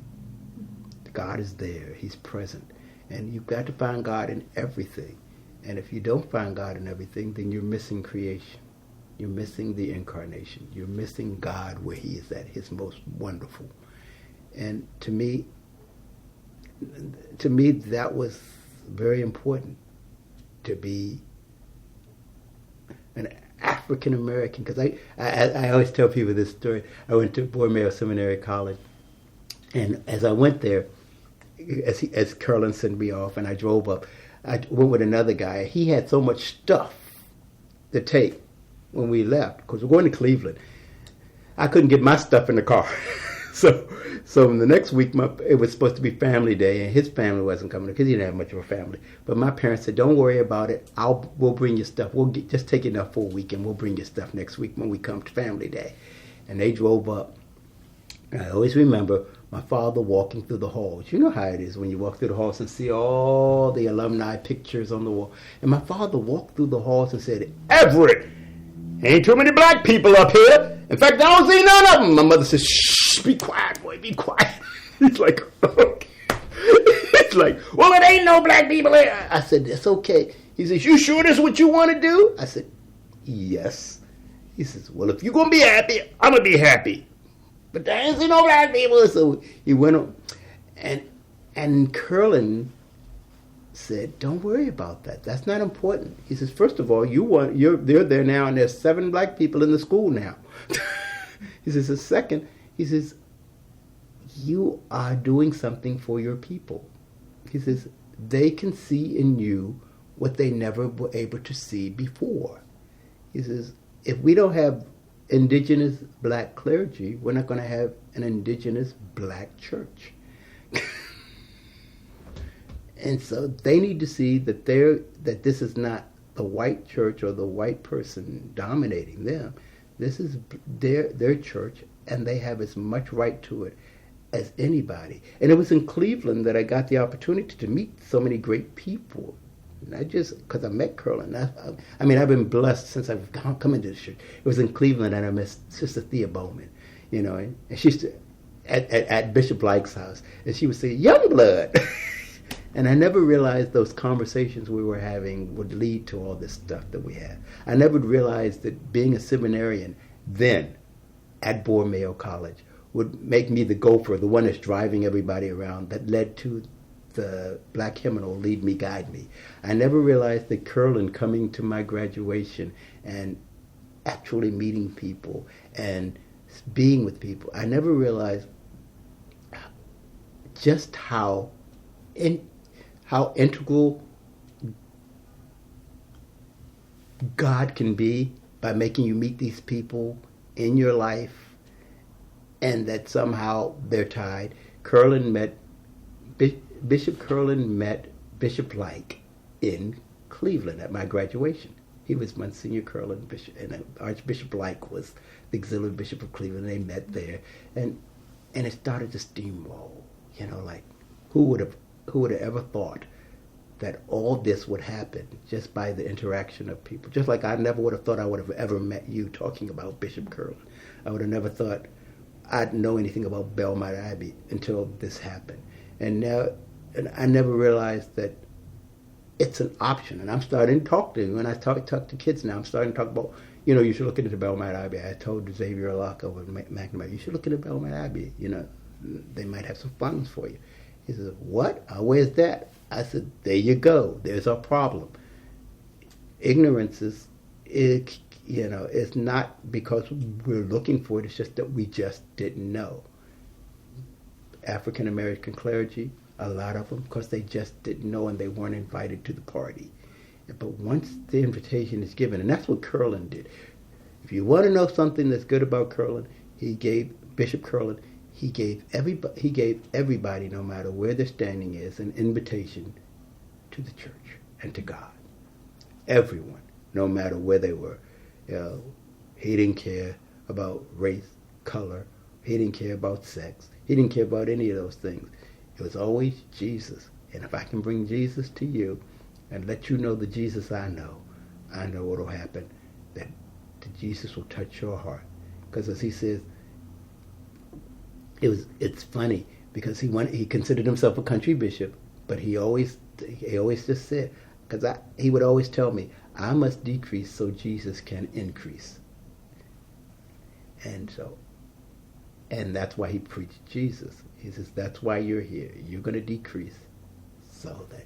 God is there. He's present. And you've got to find God in everything. And if you don't find God in everything, then you're missing creation. You're missing the incarnation. You're missing God where he is at his most wonderful. And to me, that was very important, to be an African American. Because I always tell people this story. I went to Borromeo Seminary College, and as I went there, as Curlin sent me off, and I drove up, I went with another guy. He had so much stuff to take when we left, because we're going to Cleveland. I couldn't get my stuff in the car. So the next week, it was supposed to be family day, and his family wasn't coming because he didn't have much of a family. But my parents said, "Don't worry about it. We'll bring your stuff. Just take it enough for a week, and we'll bring your stuff next week when we come to family day." And they drove up. And I always remember my father walking through the halls. You know how it is when you walk through the halls and see all the alumni pictures on the wall. And my father walked through the halls and said, "Everett, ain't too many black people up here. In fact, I don't see none of them." My mother says, "Shh, be quiet, boy, be quiet." He's like, okay. It's like, "Well, it ain't no black people here." I said, "That's okay." He says, "You sure this is what you want to do?" I said, "Yes." He says, "Well, if you're going to be happy, I'm going to be happy. But there ain't no black people." So he went on. And Curlin said, "Don't worry about that. That's not important." He says, "First of all, they're there now, and there's 7 black people in the school now." He says, "Second," he says, "you are doing something for your people." He says, "They can see in you what they never were able to see before." He says, "If we don't have indigenous black clergy, we're not going to have an indigenous black church." And so they need to see that this is not the white church or the white person dominating them. This is their church, and they have as much right to it as anybody. And it was in Cleveland that I got the opportunity to meet so many great people. Not just because I met Curlin. I mean, I've been blessed since I've come into the church. It was in Cleveland, and I met Sister Thea Bowman, and she used to, at Bishop Blake's house, and she would say, "Young blood." And I never realized those conversations we were having would lead to all this stuff that we had. I never realized that being a seminarian then at Borromeo College would make me the gopher, the one that's driving everybody around, that led to the black hymnal, Lead Me, Guide Me. I never realized that Curlin coming to my graduation and actually meeting people and being with people, I never realized just how integral God can be by making you meet these people in your life, and that somehow they're tied. Bishop Curlin met Bishop Blake in Cleveland at my graduation. He was Monsignor Curlin, Bishop, and Archbishop Blake was the auxiliary bishop of Cleveland. They met there, and it started to steamroll. Like who would have ever thought that all this would happen just by the interaction of people? Just like I never would have thought I would have ever met you talking about Bishop Curlin. I would have never thought I'd know anything about Belmont Abbey until this happened. And I never realized that it's an option. And I'm starting to talk to, when I talk to kids now, I'm starting to talk about, you should look into Belmont Abbey. I told Xavier Locke over at McNamara, you should look into Belmont Abbey. They might have some funds for you. He says, "What? Where's that?" I said, "There you go. There's our problem. Ignorance is not because we're looking for it. It's just that we just didn't know." African American clergy, a lot of them, because they just didn't know and they weren't invited to the party. But once the invitation is given, and that's what Curlin did. If you want to know something that's good about Curlin, Bishop Curlin, he gave everybody, no matter where their standing is, an invitation to the church and to God. Everyone, no matter where they were. He didn't care about race, color. He didn't care about sex. He didn't care about any of those things. It was always Jesus. And if I can bring Jesus to you and let you know the Jesus I know what will happen. That Jesus will touch your heart. Because as he says, it's funny because he considered himself a country bishop, but he always just said, because he would always tell me, I must decrease so Jesus can increase. And that's why he preached Jesus. He says, that's why you're here. You're going to decrease so that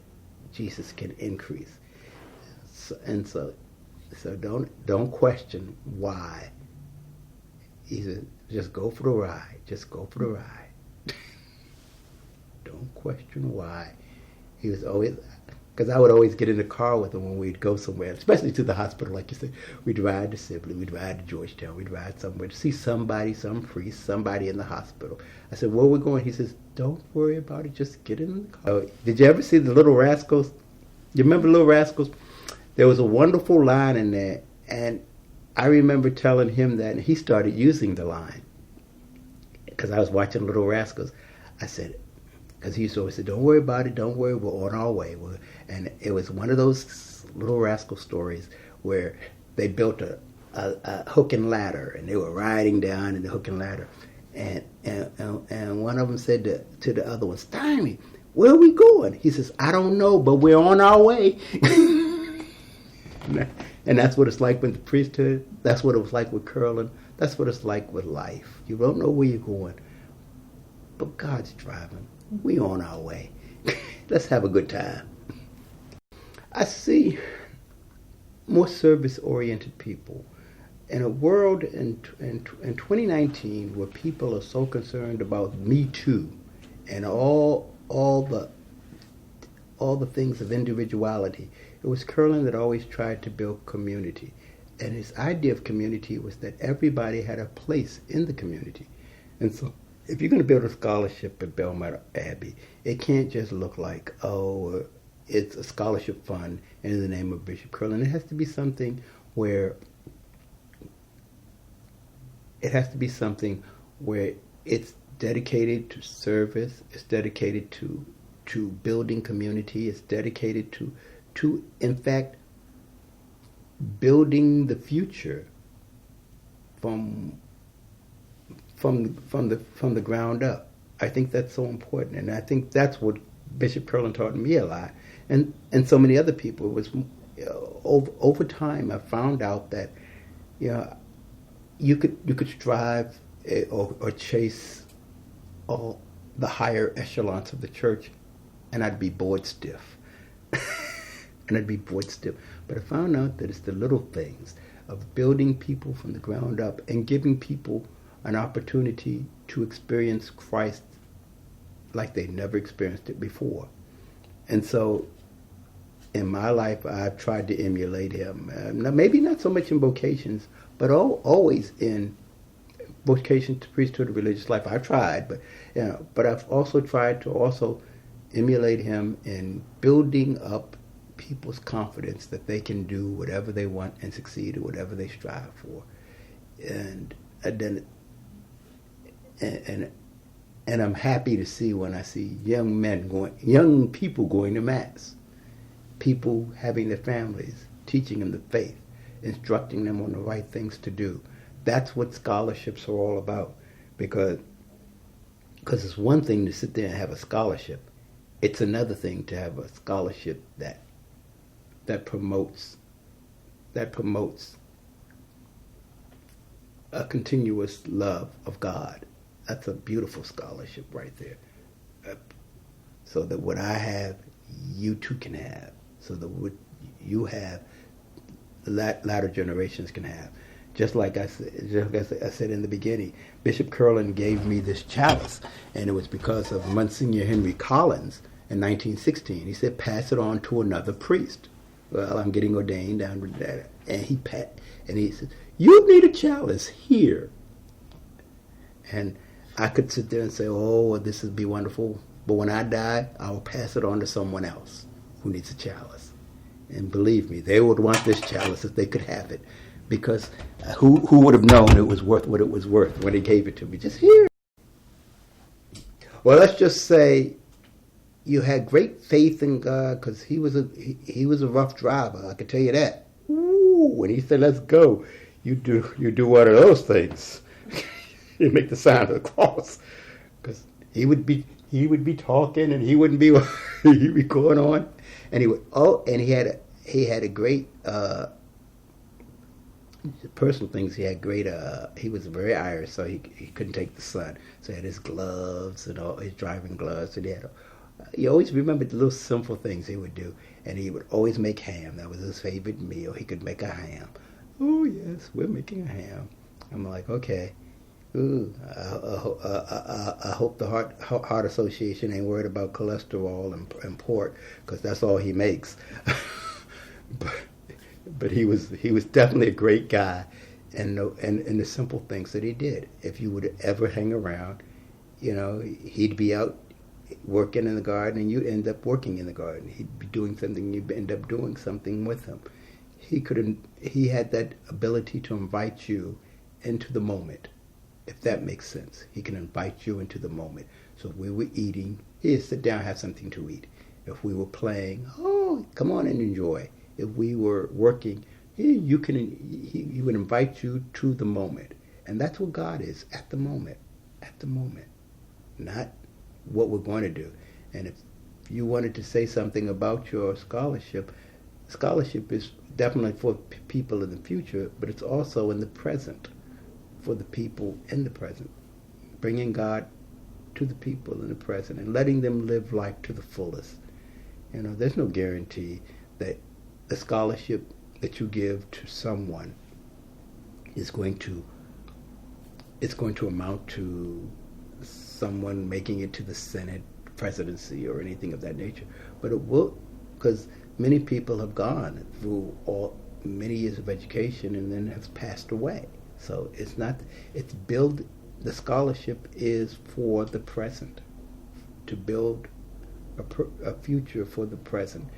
Jesus can increase. So don't question why. He said, just go for the ride. Just go for the ride. Don't question why. He was always, because I would always get in the car with him when we'd go somewhere, especially to the hospital, like you said. We'd ride to Sibley, we'd ride to Georgetown, we'd ride somewhere to see somebody, some priest, somebody in the hospital. I said, where are we going? He says, don't worry about it, just get in the car. Oh, did you ever see the Little Rascals? You remember Little Rascals? There was a wonderful line in there, and I remember telling him that, and he started using the line. Because I was watching Little Rascals. I said, because he used to always say, don't worry about it, don't worry, we're on our way. And it was one of those Little Rascal stories where they built a hook and ladder, and they were riding down in the hook and ladder. And one of them said to the other one, Stymie, where are we going? He says, I don't know, but we're on our way. And that's what it's like with the priesthood. That's what it was like with Curlin. That's what it's like with life. You don't know where you're going, but God's driving. We on our way. Let's have a good time. I see more service-oriented people in a world in 2019 where people are so concerned about Me Too and all the things of individuality. It was Curlin that always tried to build community. And his idea of community was that everybody had a place in the community. And so if you're going to build a scholarship at Belmont Abbey, it can't just look like, oh, it's a scholarship fund in the name of Bishop Curlin. It has to be something where it's dedicated to service, it's dedicated to building community, it's dedicated to in fact building the future from the ground up. I think that's so important, and I think that's what Bishop Curlin taught me a lot, and so many other people. It was over time I found out that you could strive or chase all the higher echelons of the church, and I'd be bored stiff. But I found out that it's the little things of building people from the ground up and giving people an opportunity to experience Christ like they never experienced it before. And so in my life, I've tried to emulate him. Maybe not so much in vocations, but always in vocation to priesthood or religious life. I've tried, but I've also tried to emulate him in building up people's confidence that they can do whatever they want and succeed at whatever they strive for. And I'm happy to see when I see young people going to Mass, people having their families, teaching them the faith, instructing them on the right things to do. That's what scholarships are all about, because it's one thing to sit there and have a scholarship. It's another thing to have a scholarship that promotes a continuous love of God. That's a beautiful scholarship right there. So that what I have, you too can have. So that what you have, latter generations can have. Just like I said in the beginning, Bishop Curlin gave me this chalice, and it was because of Monsignor Henry Collins in 1916. He said, pass it on to another priest. Well, I'm getting ordained down with that. And he said, you need a chalice here. And I could sit there and say, oh, well, this would be wonderful. But when I die, I will pass it on to someone else who needs a chalice. And believe me, they would want this chalice if they could have it. Because who would have known it was worth what it was worth when he gave it to me? Just here. Well, let's just say you had great faith in God, because he was a rough driver. I can tell you that. Ooh, when he said, let's go, you do one of those things. He'd make the sign of the cross, because he would be talking and he wouldn't be he'd be going on, and he had a great personal things. He had great. He was very Irish, so he couldn't take the sun. So he had his gloves and all his driving gloves, and he had. You always remembered the little simple things he would do, and he would always make ham. That was his favorite meal. He could make a ham. Oh yes, we're making a ham. I'm like, okay. Ooh, I hope the Heart Association ain't worried about cholesterol and pork, because that's all he makes. but he was definitely a great guy, and the simple things that he did. If you would ever hang around, he'd be out working in the garden, and you'd end up working in the garden. He'd be doing something, and you'd end up doing something with him. He had that ability to invite you into the moment. If that makes sense, he can invite you into the moment. So if we were eating, he'd sit down, have something to eat. If we were playing, oh, come on and enjoy. If we were working, he would invite you to the moment. And that's what God is, at the moment, not what we're going to do. And if you wanted to say something about your scholarship is definitely for people in the future, but it's also in the present, for the people in the present, bringing God to the people in the present and letting them live life to the fullest. There's no guarantee that the scholarship that you give to someone is going to amount to someone making it to the Senate, presidency, or anything of that nature. But it will, because many people have gone through many years of education and then have passed away. So the scholarship is for the present, to build a future for the present,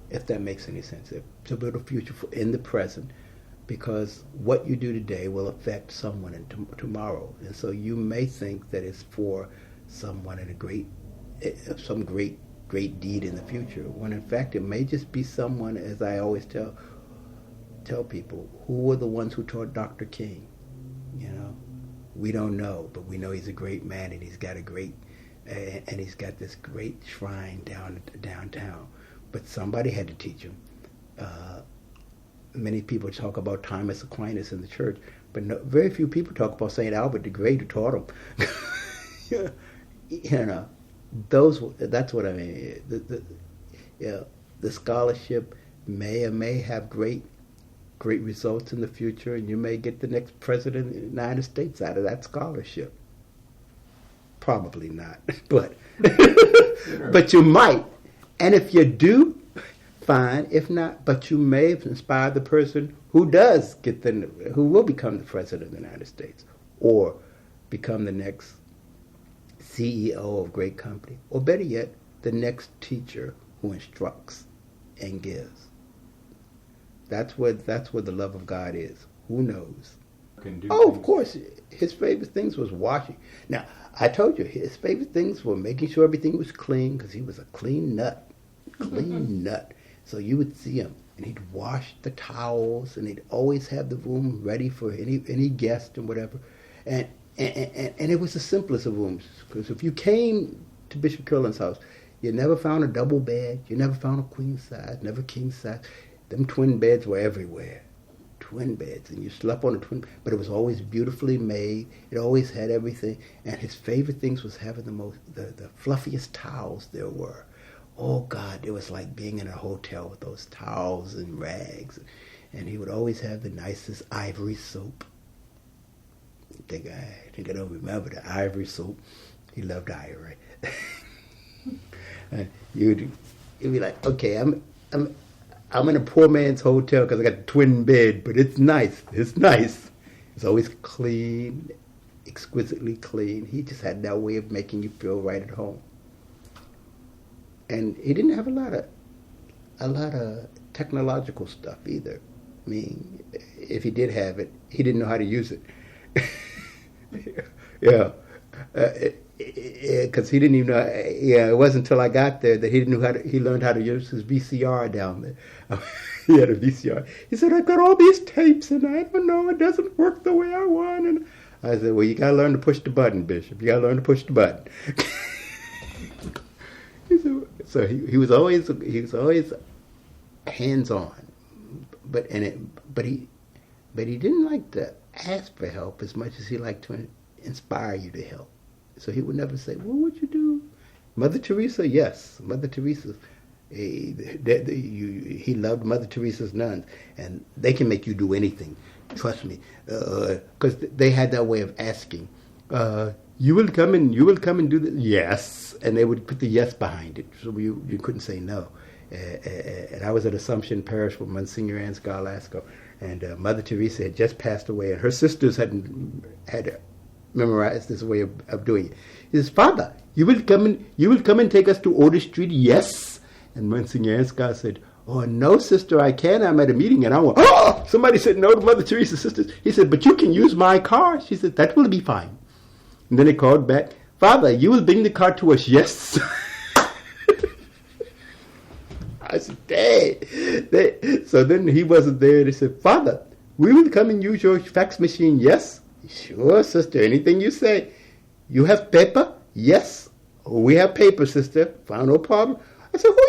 if that makes any sense. To build a future in the present, because what you do today will affect someone tomorrow. And so you may think that it's for someone in some great deed in the future, when in fact it may just be someone, as I always tell people, who were the ones who taught Dr. King. We don't know, but we know he's a great man, and he's got this great shrine downtown. But somebody had to teach him. Many people talk about Thomas Aquinas in the church, but very few people talk about St. Albert the Great, who taught him. That's what I mean. The scholarship may have great results in the future, and you may get the next president of the United States out of that scholarship. Probably not, but but you might. And if you do, fine. If not, but you may have inspired the person who will become the president of the United States, or become the next CEO of a great company, or better yet, the next teacher who instructs and gives. That's where the love of God is. Who knows? Of course, his favorite things was washing. Now, I told you, his favorite things were making sure everything was clean, because he was a clean nut. Nut. So you would see him, and he'd wash the towels, and he'd always have the room ready for any guest and whatever. And it was the simplest of rooms, because if you came to Bishop Curlin's house, you never found a double bed, you never found a queen size, never king size. Them twin beds were everywhere. Twin beds, and you slept on a twin, but it was always beautifully made. It always had everything, and his favorite things was having the fluffiest towels there were. Oh God, it was like being in a hotel with those towels and rags. And he would always have the nicest ivory soap. I think I don't remember the ivory soap. He loved ivory. And you'd be like, okay, I'm in a poor man's hotel because I got a twin bed, but it's nice. It's nice. It's always clean, exquisitely clean. He just had that way of making you feel right at home. And he didn't have a lot of technological stuff either. I mean, if he did have it, he didn't know how to use it. Yeah. because he didn't even know. Yeah, it wasn't until I got there that he didn't know how to. He learned how to use his VCR down there. He had a VCR. He said, "I've got all these tapes, and I don't know. It doesn't work the way I want." And I said, "Well, you got to learn to push the button, Bishop. You got to learn to push the button." So he was always hands on, but he didn't like to ask for help as much as he liked to inspire you to help. So he would never say, "What would you do?" Mother Teresa, yes, Mother Teresa. He loved Mother Teresa's nuns, and they can make you do anything. Trust me, because they had that way of asking. You will come and do this. Yes, and they would put the yes behind it, so you couldn't say no. And I was at Assumption Parish with Monsignor Ann Scarlasco, and Mother Teresa had just passed away, and her sisters had memorized this way of doing it. He says, "Father, you will come and take us to Order Street." Yes. And Monsignor Ansgar said, "Oh, no, sister, I can't. I'm at a meeting." And I went, "Oh!" Somebody said no to Mother Teresa's sisters. He said, "But you can use my car." She said, "That will be fine." And then he called back, "Father, you will bring the car to us." Yes. I said, "Dad." So then he wasn't there. They said, "Father, we will come and use your fax machine." Yes. "Sure, sister, anything you say." "You have paper?" "Yes." "Oh, we have paper, sister." "Found no problem." I said, who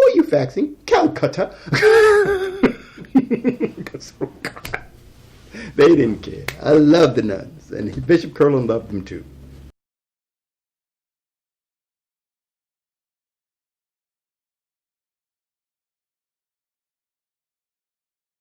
are you faxing?" "Calcutta." They didn't care. I loved the nuns, and Bishop Curlin loved them too.